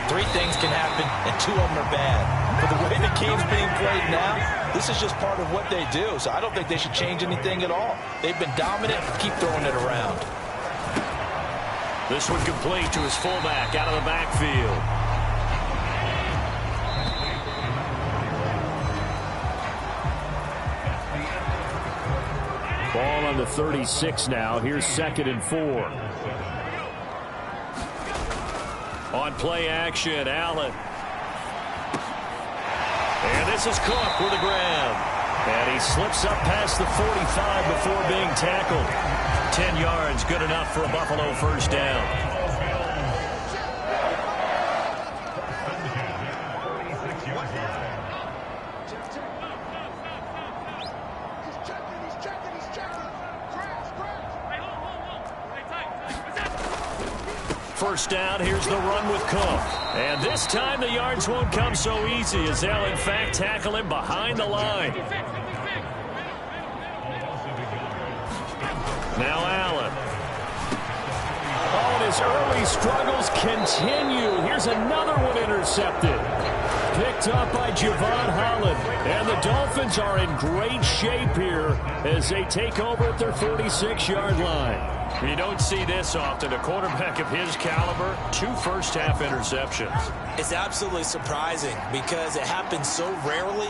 3 things can happen, and 2 of them are bad. But the way the game's being played now, this is just part of what they do, so I don't think they should change anything at all. They've been dominant. Keep throwing it around. This one complete to his fullback out of the backfield. Ball on the 36 now. Here's 2nd and 4. On play action, Allen. And this is Cook with a grab. And he slips up past the 45 before being tackled. 10 yards, good enough for a Buffalo first down. First down, here's the run with Cook. And this time the yards won't come so easy as they'll in fact tackle him behind the line. Now Allen. Oh, and his early struggles continue. Here's another one intercepted. Picked up by Javon Holland. And the Dolphins are in great shape here as they take over at their 46-yard line. You don't see this often. A quarterback of his caliber, 2 first-half interceptions. It's absolutely surprising because it happens so rarely.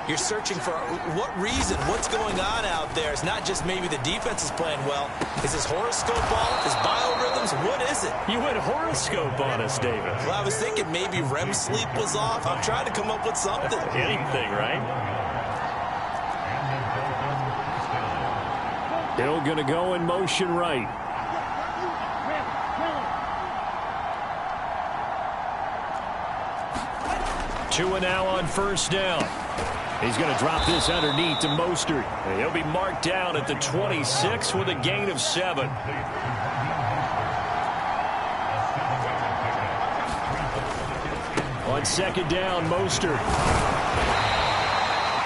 You're searching for what reason, what's going on out there. It's not just maybe the defense is playing well. Is his horoscope off? His biorhythms? What is it? You went horoscope on us, David. Well, I was thinking maybe REM sleep was off. I'm trying to come up with something. Anything, right? Hill going to go in motion right. Two and now on first down. He's going to drop this underneath to Mostert. He'll be marked down at the 26 with a gain of 7. On 2nd down, Mostert.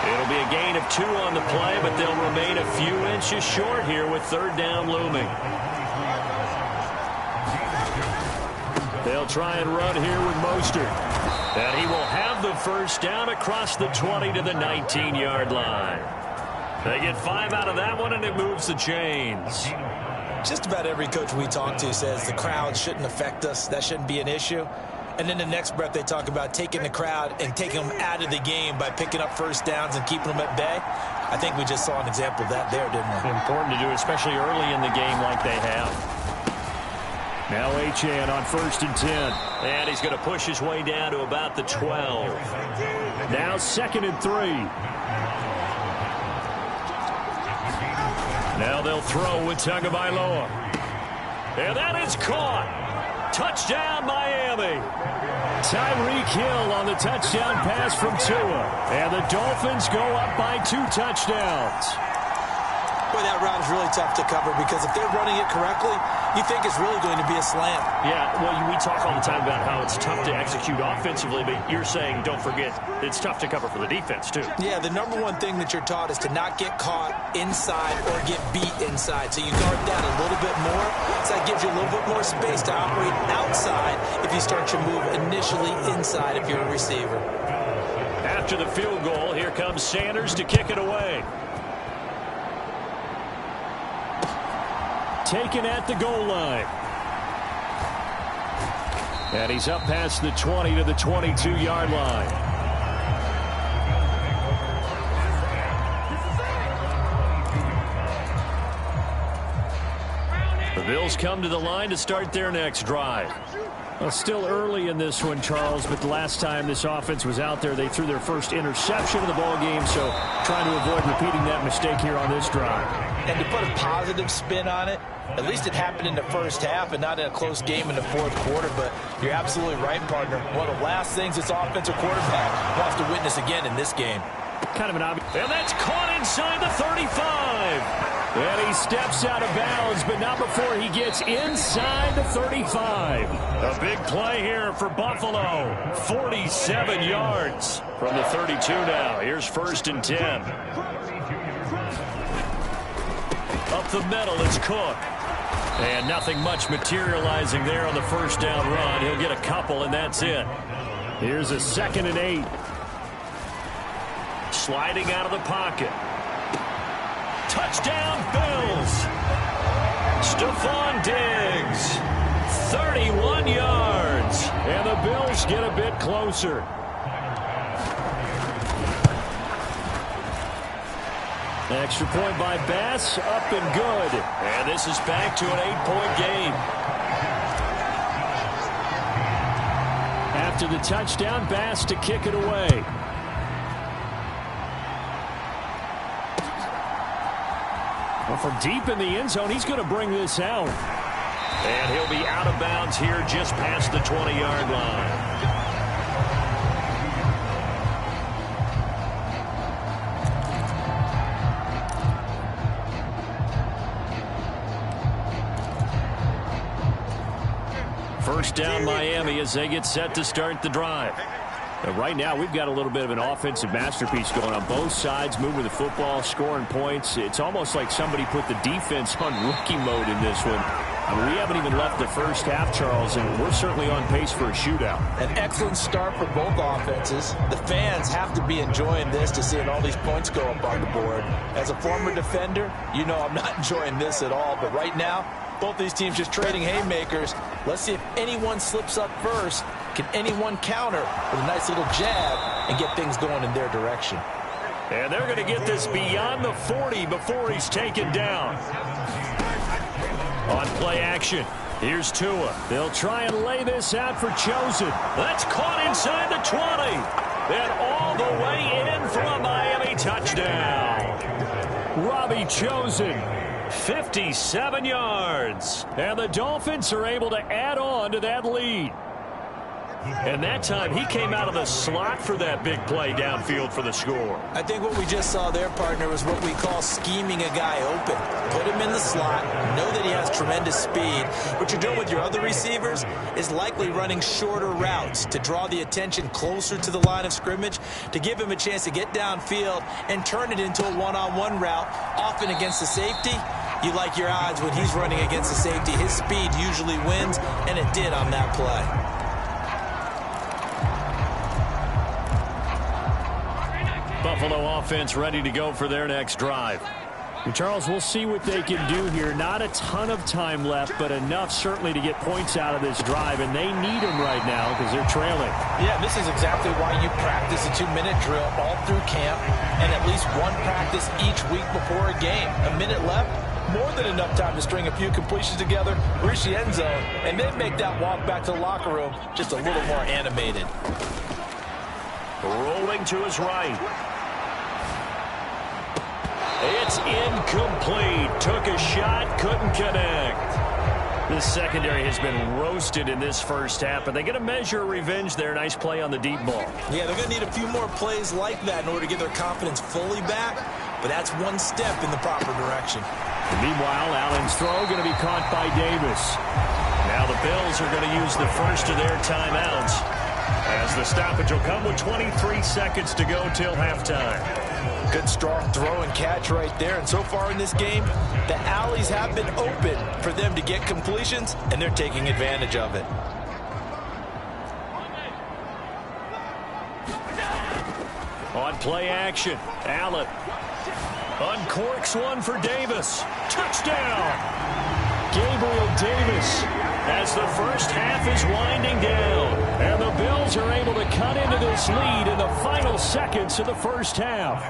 It'll be a gain of 2 on the play, but they'll remain a few inches short here with 3rd down looming. They'll try and run here with Mostert. And he will have the first down across the 20 to the 19-yard line. They get 5 out of that one, and it moves the chains. Just about every coach we talk to says the crowd shouldn't affect us. That shouldn't be an issue. And then the next breath they talk about taking the crowd and taking them out of the game by picking up first downs and keeping them at bay. I think we just saw an example of that there, didn't we? Important to do, especially early in the game like they have. Now Achane on 1st and 10. And he's going to push his way down to about the 12. Now 2nd and 3. Now they'll throw with Tagovailoa. And that is caught. Touchdown, Miami. Tyreek Hill on the touchdown pass from Tua. And the Dolphins go up by 2 touchdowns. Boy, that route is really tough to cover because if they're running it correctly, you think it's really going to be a slant. Yeah, well, we talk all the time about how it's tough to execute offensively, but you're saying, don't forget, it's tough to cover for the defense, too. Yeah, the number one thing that you're taught is to not get caught inside or get beat inside. So you guard that a little bit more. So that gives you a little bit more space to operate outside if you start your move initially inside if you're a receiver. After the field goal, here comes Sanders to kick it away. Taken at the goal line. And he's up past the 20 to the 22-yard line. The Bills come to the line to start their next drive. Well, still early in this one, Charles, but the last time this offense was out there, they threw their first interception of the ball game, so trying to avoid repeating that mistake here on this drive. And to put a positive spin on it, at least it happened in the first half and not in a close game in the fourth quarter, but you're absolutely right, partner. One of the last things this offensive quarterback wants to witness again in this game. Kind of an obvious. And that's caught inside the 35. And he steps out of bounds, but not before he gets inside the 35. A big play here for Buffalo. 47 yards from the 32 now. Here's 1st and 10. Up the middle, it's Cook. And nothing much materializing there on the first down run. He'll get a couple, and that's it. Here's a 2nd and 8. Sliding out of the pocket. Touchdown, Bills. Stephon Diggs. 31 yards. And the Bills get a bit closer. Extra point by Bass, up and good. And this is back to an 8-point game. After the touchdown, Bass to kick it away. Well, from deep in the end zone, he's going to bring this out. And he'll be out of bounds here just past the 20-yard line. First down, Miami, as they get set to start the drive. Right now, we've got a little bit of an offensive masterpiece going on both sides, moving the football, scoring points. It's almost like somebody put the defense on rookie mode in this one. I mean, we haven't even left the first half, Charles, and we're certainly on pace for a shootout. An excellent start for both offenses. The fans have to be enjoying this to seeing all these points go up on the board. As a former defender, you know I'm not enjoying this at all, but right now, both these teams just trading haymakers. Let's see if anyone slips up first. Can anyone counter with a nice little jab and get things going in their direction? And they're going to get this beyond the 40 before he's taken down. On play action, here's Tua. They'll try and lay this out for Chosen. That's caught inside the 20. And all the way in for a Miami touchdown. Robbie Chosen. 57 yards. And the Dolphins are able to add on to that lead. And that time he came out of the slot for that big play downfield for the score. I think what we just saw there, partner, was what we call scheming a guy open. Put him in the slot, know that he has tremendous speed. What you're doing with your other receivers is likely running shorter routes to draw the attention closer to the line of scrimmage, to give him a chance to get downfield and turn it into a one-on-one route, often against the safety. You like your odds when he's running against the safety. His speed usually wins, and it did on that play. Buffalo offense ready to go for their next drive. And Charles, we'll see what they can do here. Not a ton of time left, but enough certainly to get points out of this drive, and they need them right now because they're trailing. Yeah, this is exactly why you practice a 2-minute drill all through camp and at least one practice each week before a game. A minute left, more than enough time to string a few completions together, reach the end zone, and then make that walk back to the locker room just a little more animated. Rolling to his right. It's incomplete. Took a shot, couldn't connect. This secondary has been roasted in this first half, but they get a measure of revenge there. Nice play on the deep ball. Yeah, they're going to need a few more plays like that in order to get their confidence fully back, but that's one step in the proper direction. And meanwhile, Allen's throw going to be caught by Davis. Now the Bills are going to use the first of their timeouts, as the stoppage will come with 23 seconds to go till halftime. Good strong throw and catch right there. And so far in this game, the alleys have been open for them to get completions, and they're taking advantage of it. On play action, Allen uncorks one for Davis. Touchdown! Gabriel Davis. As the first half is winding down. And the Bills are able to cut into this lead in the final seconds of the first half.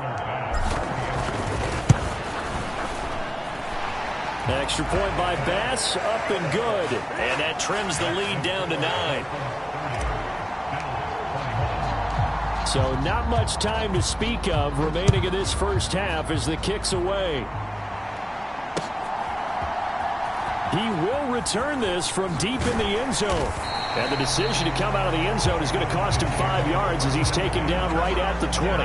Extra point by Bass, up and good. And that trims the lead down to 9. So not much time to speak of remaining in this first half as the kick's away. He will return this from deep in the end zone. And the decision to come out of the end zone is going to cost him 5 yards as he's taken down right at the 20.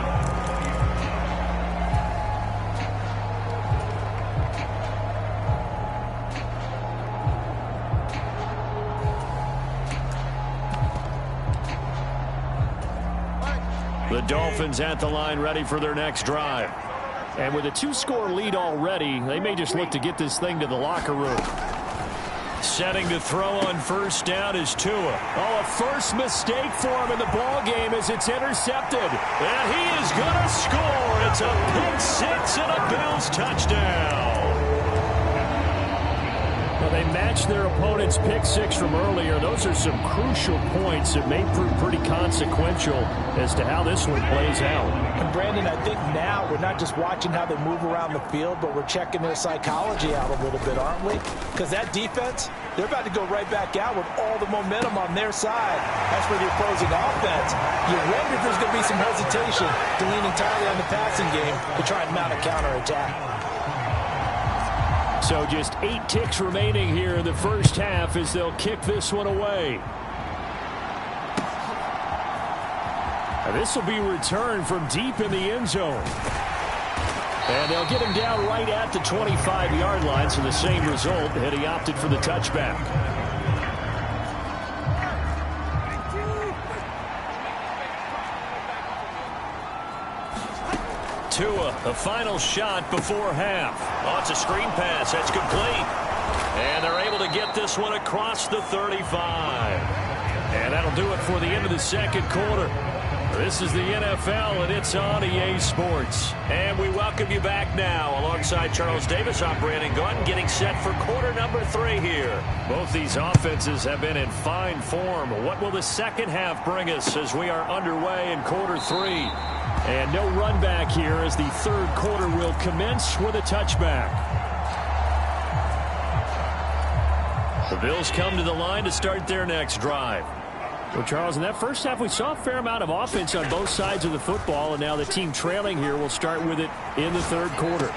The Dolphins at the line ready for their next drive. And with a 2-score lead already, they may just look to get this thing to the locker room. Setting to throw on first down is Tua. Oh, a first mistake for him in the ball game as it's intercepted. And he is going to score. It's a pick six and a Bills touchdown. Well, they matched their opponent's pick six from earlier. Those are some crucial points that may prove pretty consequential as to how this one plays out. And Brandon, I think now we're not just watching how they move around the field, but we're checking their psychology out a little bit, aren't we? Because that defense, they're about to go right back out with all the momentum on their side. As for the opposing offense, you wonder if there's going to be some hesitation to lean entirely on the passing game to try and mount a counterattack. So just 8 ticks remaining here in the first half as they'll kick this one away. This will be returned from deep in the end zone. And they'll get him down right at the 25-yard line, so the same result, and he opted for the touchback. Tua, the final shot before half. Oh, it's a screen pass. That's complete. And they're able to get this one across the 35. And that'll do it for the end of the second quarter. This is the NFL, and it's on EA Sports. And we welcome you back now. Alongside Charles Davis, I'm Brandon Gaudin, getting set for quarter number 3 here. Both these offenses have been in fine form. What will the second half bring us as we are underway in quarter 3? And no run back here as the third quarter will commence with a touchback. The Bills come to the line to start their next drive. Well, Charles, in that first half, we saw a fair amount of offense on both sides of the football, and now the team trailing here will start with it in the third quarter.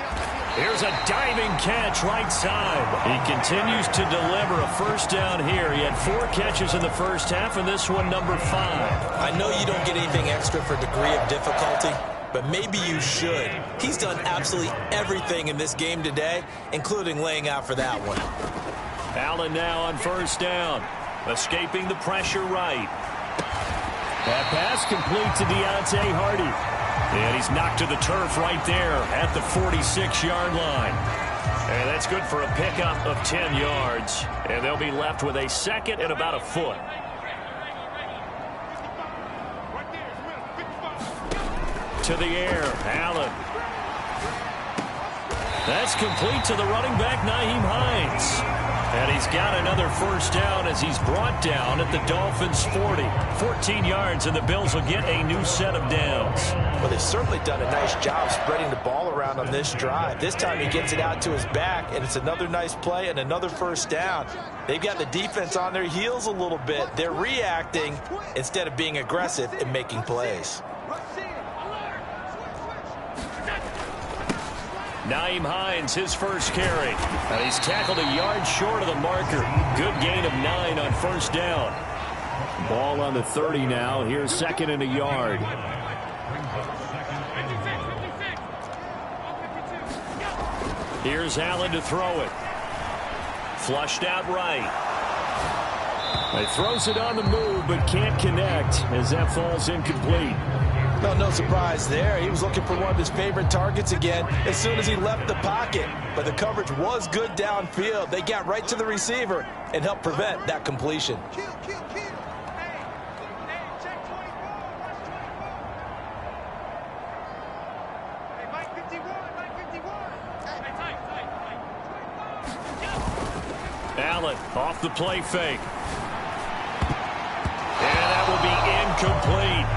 Here's a diving catch right side. He continues to deliver a first down here. He had 4 catches in the first half, and this one number 5. I know you don't get anything extra for degree of difficulty, but maybe you should. He's done absolutely everything in this game today, including laying out for that one. Allen now on first down. Escaping the pressure right. That pass complete to Deontay Hardy. And he's knocked to the turf right there at the 46-yard line. And that's good for a pickup of 10 yards. And they'll be left with a second and about a foot. To the air, Allen. That's complete to the running back, Nyheim Hines. And he's got another first down as he's brought down at the Dolphins' 40. 14 yards, and the Bills will get a new set of downs. Well, they've certainly done a nice job spreading the ball around on this drive. This time he gets it out to his back, and it's another nice play and another first down. They've got the defense on their heels a little bit. They're reacting instead of being aggressive and making plays. Nyheim Hines, his first carry. And he's tackled a yard short of the marker. Good gain of 9 on first down. Ball on the 30 now. Here's second and a yard. Here's Allen to throw it. Flushed out right. He throws it on the move, but can't connect as that falls incomplete. No surprise there. He was looking for one of his favorite targets again as soon as he left the pocket. But the coverage was good downfield. They got right to the receiver and helped prevent that completion. Allen off the play fake. And that will be incomplete.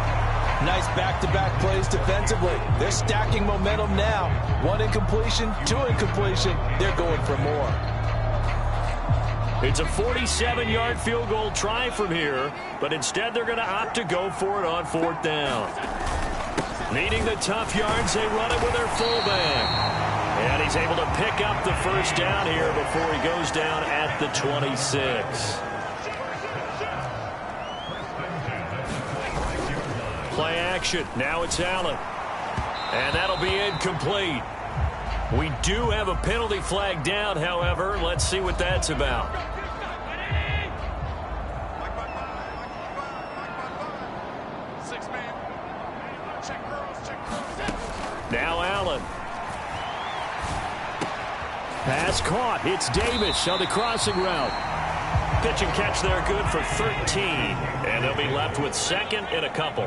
Nice back-to-back plays defensively. They're stacking momentum now. 1 incompletion, 2 incompletion. They're going for more. It's a 47-yard field goal try from here, but instead they're going to opt to go for it on 4th down. Needing the tough yards, they run it with their fullback. And he's able to pick up the first down here before he goes down at the 26. Play action. Now it's Allen. And that'll be incomplete. We do have a penalty flag down, however. Let's see what that's about. Now Allen. Pass caught. It's Davis on the crossing route. Pitch and catch there, good for 13. And they'll be left with 2nd and a couple.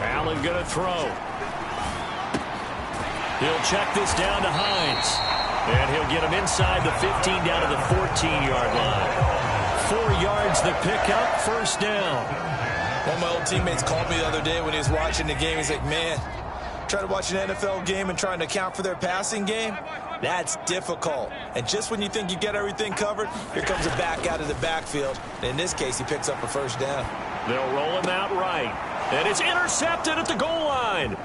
Allen going to throw. He'll check this down to Hines. And he'll get him inside the 15 down to the 14-yard line. 4 yards the pickup, 1st down. One of my old teammates called me the other day when he was watching the game. He's like, man, trying to watch an NFL game and trying to account for their passing game, that's difficult. And just when you think you get everything covered, here comes a back out of the backfield. And in this case, he picks up a 1st down. They'll roll him out right. And it's intercepted at the goal line.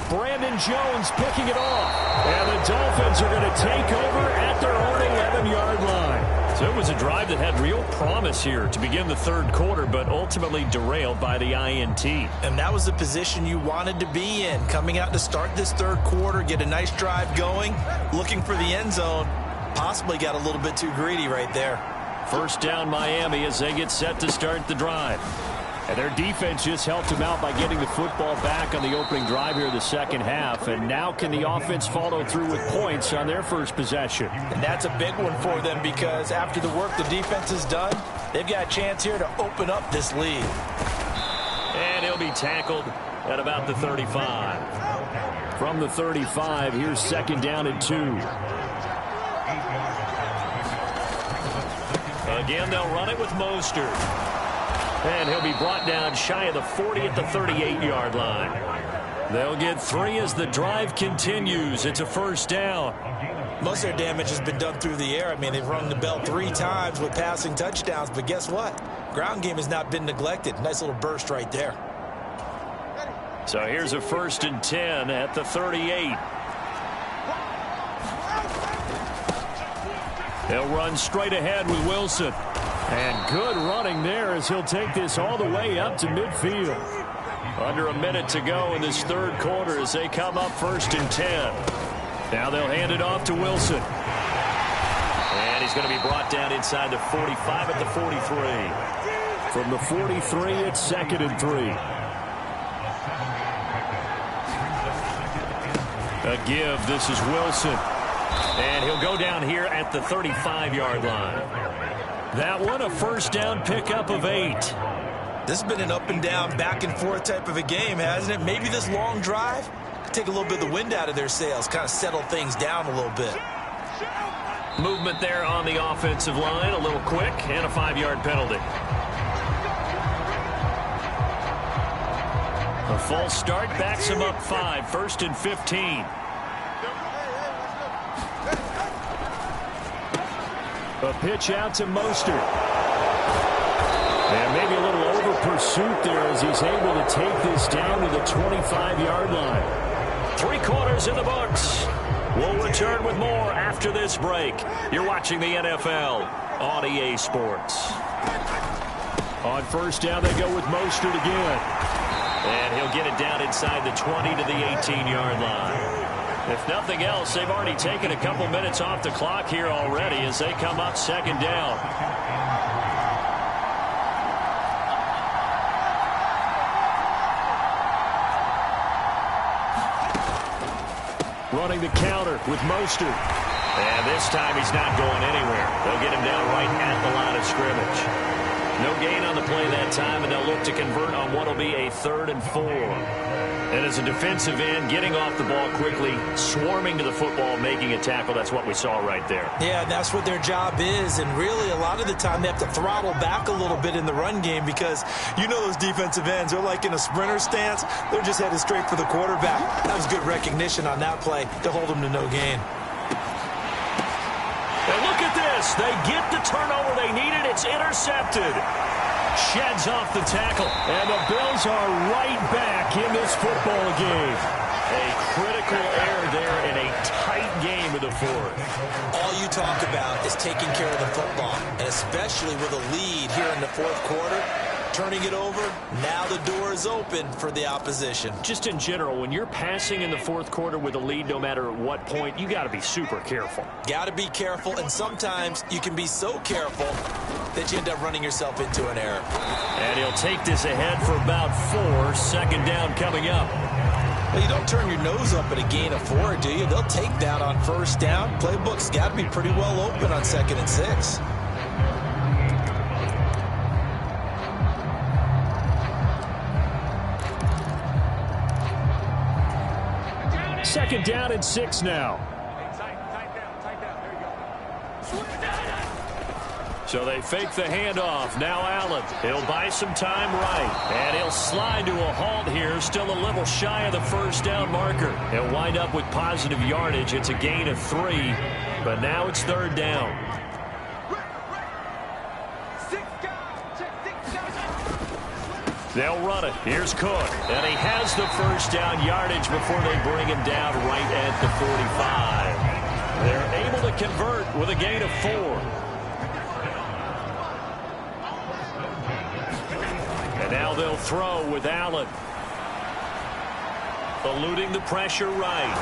Brandon Jones picking it off. And the Dolphins are going to take over at their own 11-yard line. So it was a drive that had real promise here to begin the 3rd quarter, but ultimately derailed by the INT. And that was the position you wanted to be in. Coming out to start this 3rd quarter, get a nice drive going, looking for the end zone. Possibly got a little bit too greedy right there. 1st down Miami as they get set to start the drive. And their defense just helped them out by getting the football back on the opening drive here in the 2nd half. And now can the offense follow through with points on their first possession? And that's a big one for them because after the work the defense has done, they've got a chance here to open up this lead. And he'll be tackled at about the 35. From the 35, here's 2nd down and 2. Again, they'll run it with Mostert. And he'll be brought down shy of the 40 at the 38-yard line. They'll get 3 as the drive continues. It's a 1st down. Most of their damage has been done through the air. I mean, they've rung the bell 3 times with passing touchdowns. But guess what? Ground game has not been neglected. Nice little burst right there. So here's a 1st and 10 at the 38. They'll run straight ahead with Wilson. And good running there as he'll take this all the way up to midfield. Under a minute to go in this 3rd quarter as they come up 1st and 10. Now they'll hand it off to Wilson. And he's going to be brought down inside the 45 at the 43. From the 43, it's 2nd and 3. A give. This is Wilson. And he'll go down here at the 35-yard line. That one a 1st down pickup of 8. This has been an up and down, back and forth type of a game, hasn't it? Maybe this long drive could take a little bit of the wind out of their sails, kind of settle things down a little bit. Movement there on the offensive line, a little quick, and a 5-yard penalty. A false start backs him up 5, 1st and 15. A pitch out to Mostert. And maybe a little over pursuit there as he's able to take this down to the 25-yard line. 3 quarters in the books. We'll return with more after this break. You're watching the NFL on EA Sports. On 1st down, they go with Mostert again. And he'll get it down inside the 20 to the 18-yard line. If nothing else, they've already taken a couple minutes off the clock here already as they come up 2nd down. Running the counter with Mostert. And this time he's not going anywhere. They'll get him down right at the line of scrimmage. No gain on the play that time, and they'll look to convert on what will be a 3rd and 4. And as a defensive end, getting off the ball quickly, swarming to the football, making a tackle, that's what we saw right there. Yeah, that's what their job is. And really, a lot of the time, they have to throttle back a little bit in the run game because you know those defensive ends, they're like in a sprinter stance. They're just headed straight for the quarterback. That was good recognition on that play to hold them to no gain. And look at this. They get the turnover they needed. It's intercepted. Sheds off the tackle. And the Bills are right back in this football game. A critical error there in a tight game of the 4th. All you talk about is taking care of the football, and especially with a lead here in the 4th quarter. Turning it over, now the door is open for the opposition. Just in general, when you're passing in the 4th quarter with a lead, no matter at what point, you got to be super careful. Got to be careful, and sometimes you can be so careful that you end up running yourself into an error. And he'll take this ahead for about 4. 2nd down coming up. Well, you don't turn your nose up at a gain of 4, do you? They'll take that on 1st down. Playbook's got to be pretty well open on 2nd and 6. Second down and 6 now. Tight down. There you go. So they fake the handoff. Now Allen. He'll buy some time right. And he'll slide to a halt here. Still a little shy of the 1st down marker. He'll wind up with positive yardage. It's a gain of 3. But now it's 3rd down. They'll run it. Here's Cook. And he has the 1st down yardage before they bring him down right at the 45. They're able to convert with a gain of 4. And now they'll throw with Allen. Eluding the pressure right.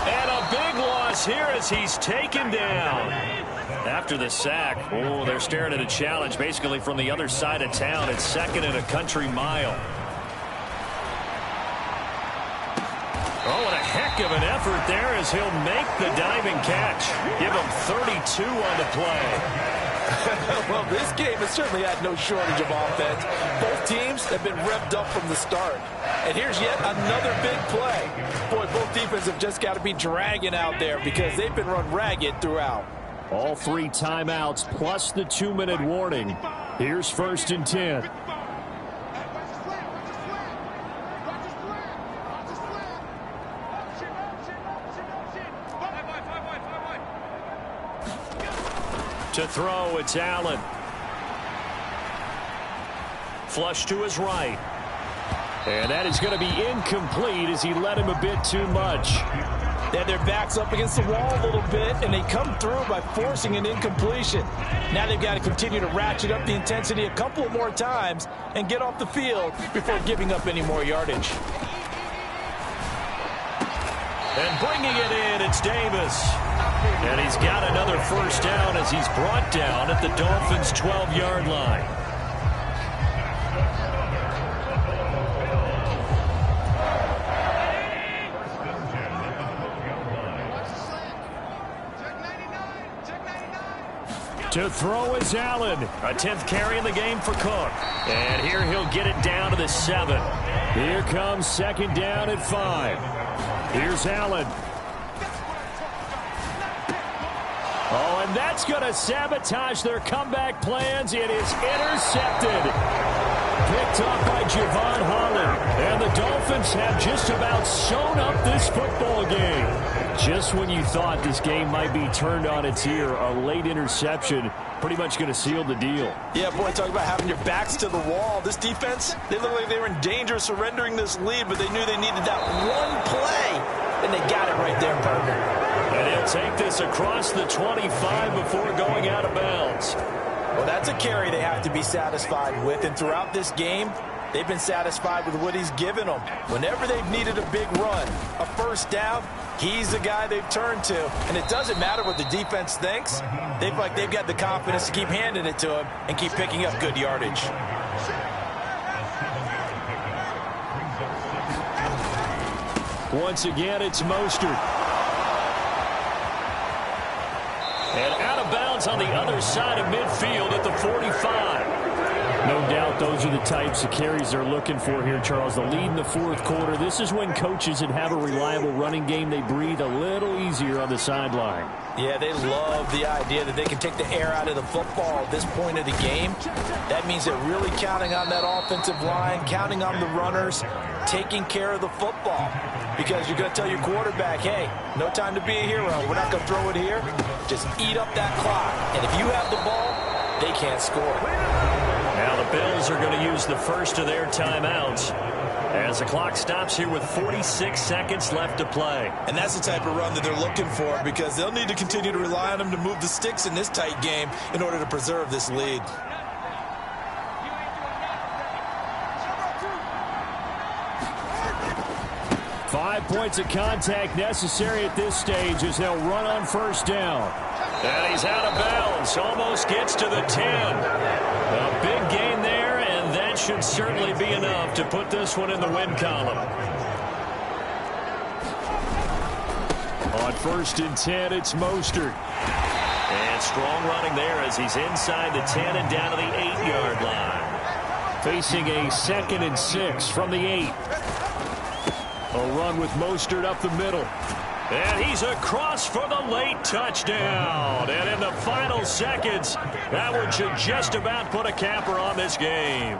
And a big loss here as he's taken down. After the sack, oh, they're staring at a challenge basically from the other side of town. It's 2nd and a country mile. Oh, and a heck of an effort there as he'll make the diving catch. Give him 32 on the play. Well, this game has certainly had no shortage of offense. Both teams have been revved up from the start. And here's yet another big play. Boy, both defenses have just got to be dragging out there because they've been run ragged throughout. All 3 timeouts plus the 2-minute warning. Here's 1st and 10. To throw, it's Allen. Flush to his right. And that is going to be incomplete as he led him a bit too much. They had their backs up against the wall a little bit, and they come through by forcing an incompletion. Now they've got to continue to ratchet up the intensity a couple of more times and get off the field before giving up any more yardage. And bringing it in, it's Davis. And he's got another 1st down as he's brought down at the Dolphins' 12-yard line. To throw is Allen. A 10th carry in the game for Cook. And here he'll get it down to the 7. Here comes 2nd down at 5. Here's Allen. Oh, and that's going to sabotage their comeback plans. It is intercepted. Picked up by Javon Holland. And the Dolphins have just about sewn up this football game. Just when you thought this game might be turned on its ear, a late interception pretty much going to seal the deal. Yeah, boy, talk about having your backs to the wall. This defense, they look like they were in danger of surrendering this lead, but they knew they needed that one play, and they got it right there, partner. And he'll take this across the 25 before going out of bounds. Well, that's a carry they have to be satisfied with, and throughout this game, they've been satisfied with what he's given them. Whenever they've needed a big run, a 1st down, he's the guy they've turned to. And it doesn't matter what the defense thinks. They've got the confidence to keep handing it to him and keep picking up good yardage. Once again, it's Mostert. And out of bounds on the other side of midfield at the 45. No doubt those are the types of carries they're looking for here, Charles. The lead in the fourth quarter. This is when coaches that have a reliable running game, they breathe a little easier on the sideline. Yeah, they love the idea that they can take the air out of the football at this point of the game. That means they're really counting on that offensive line, counting on the runners, taking care of the football. Because you're going to tell your quarterback, hey, no time to be a hero. We're not going to throw it here. Just eat up that clock. And if you have the ball, they can't score. Now the Bills are going to use the first of their timeouts as the clock stops here with 46 seconds left to play. And that's the type of run that they're looking for, because they'll need to continue to rely on them to move the sticks in this tight game in order to preserve this lead. Five points of contact necessary at this stage as they'll run on first down. And he's out of bounds. Almost gets to the 10. A big gain there, and that should certainly be enough to put this one in the win column. On 1st and 10, it's Mostert. And strong running there as he's inside the 10 and down to the 8-yard line. Facing a 2nd and 6 from the 8. A run with Mostert up the middle. And he's across for the late touchdown. And in the final seconds, that one should just about put a capper on this game.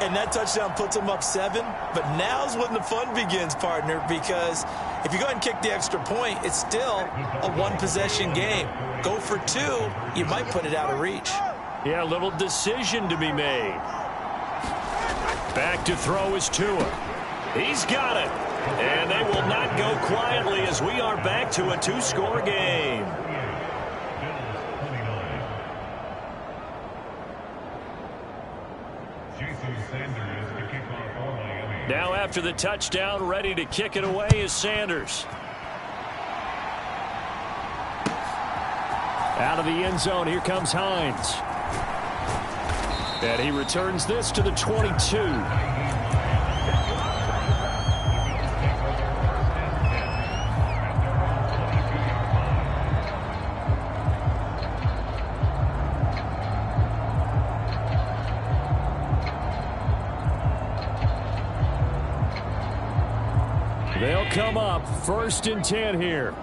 And that touchdown puts them up 7. But now's when the fun begins, partner, because if you go ahead and kick the extra point, it's still a one-possession game. Go for 2, you might put it out of reach. Yeah, a little decision to be made. Back to throw is Tua. He's got it. And they will not go quietly as we are back to a 2-score game. Now after the touchdown, ready to kick it away is Sanders. Out of the end zone, here comes Hines. And he returns this to the 22. They'll come up 1st and 10 here.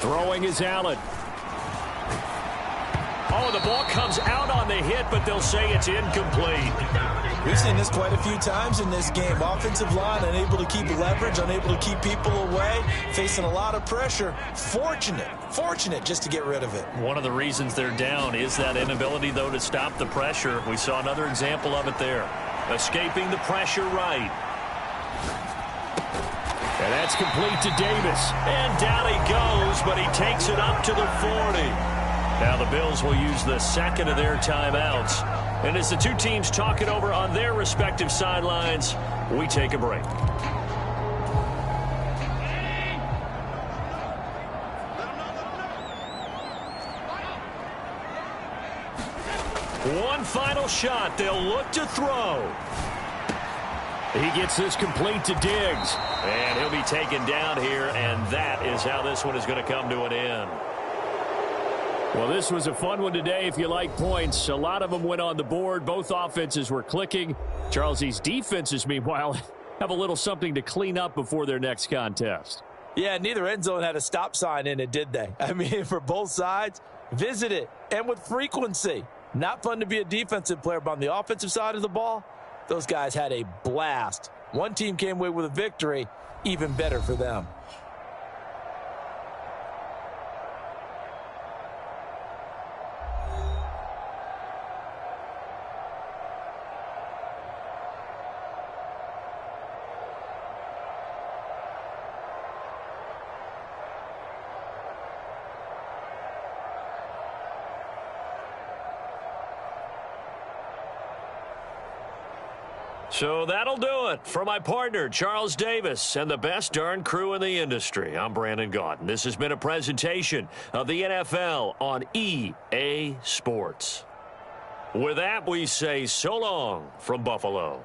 Throwing is Allen. Oh, the ball comes out on the hit, but they'll say it's incomplete. We've seen this quite a few times in this game. Offensive line unable to keep leverage, unable to keep people away, facing a lot of pressure. Fortunate just to get rid of it. One of the reasons they're down is that inability, though, to stop the pressure. We saw another example of it there. Escaping the pressure right. And that's complete to Davis. And down he goes, but he takes it up to the 40. Now the Bills will use the second of their timeouts. And as the two teams talk it over on their respective sidelines, we take a break. One final shot. They'll look to throw. He gets this complete to Diggs. And he'll be taken down here, and that is how this one is going to come to an end. Well, this was a fun one today if you like points. A lot of them went on the board. Both offenses were clicking. Charles, these defenses, meanwhile, have a little something to clean up before their next contest. Yeah, neither end zone had a stop sign in it, did they? I mean, for both sides, visit it, and with frequency. Not fun to be a defensive player, but on the offensive side of the ball, those guys had a blast. One team came away with a victory, even better for them. So that'll do it for my partner, Charles Davis, and the best darn crew in the industry. I'm Brandon Gaudin. This has been a presentation of the NFL on EA Sports. With that, we say so long from Buffalo.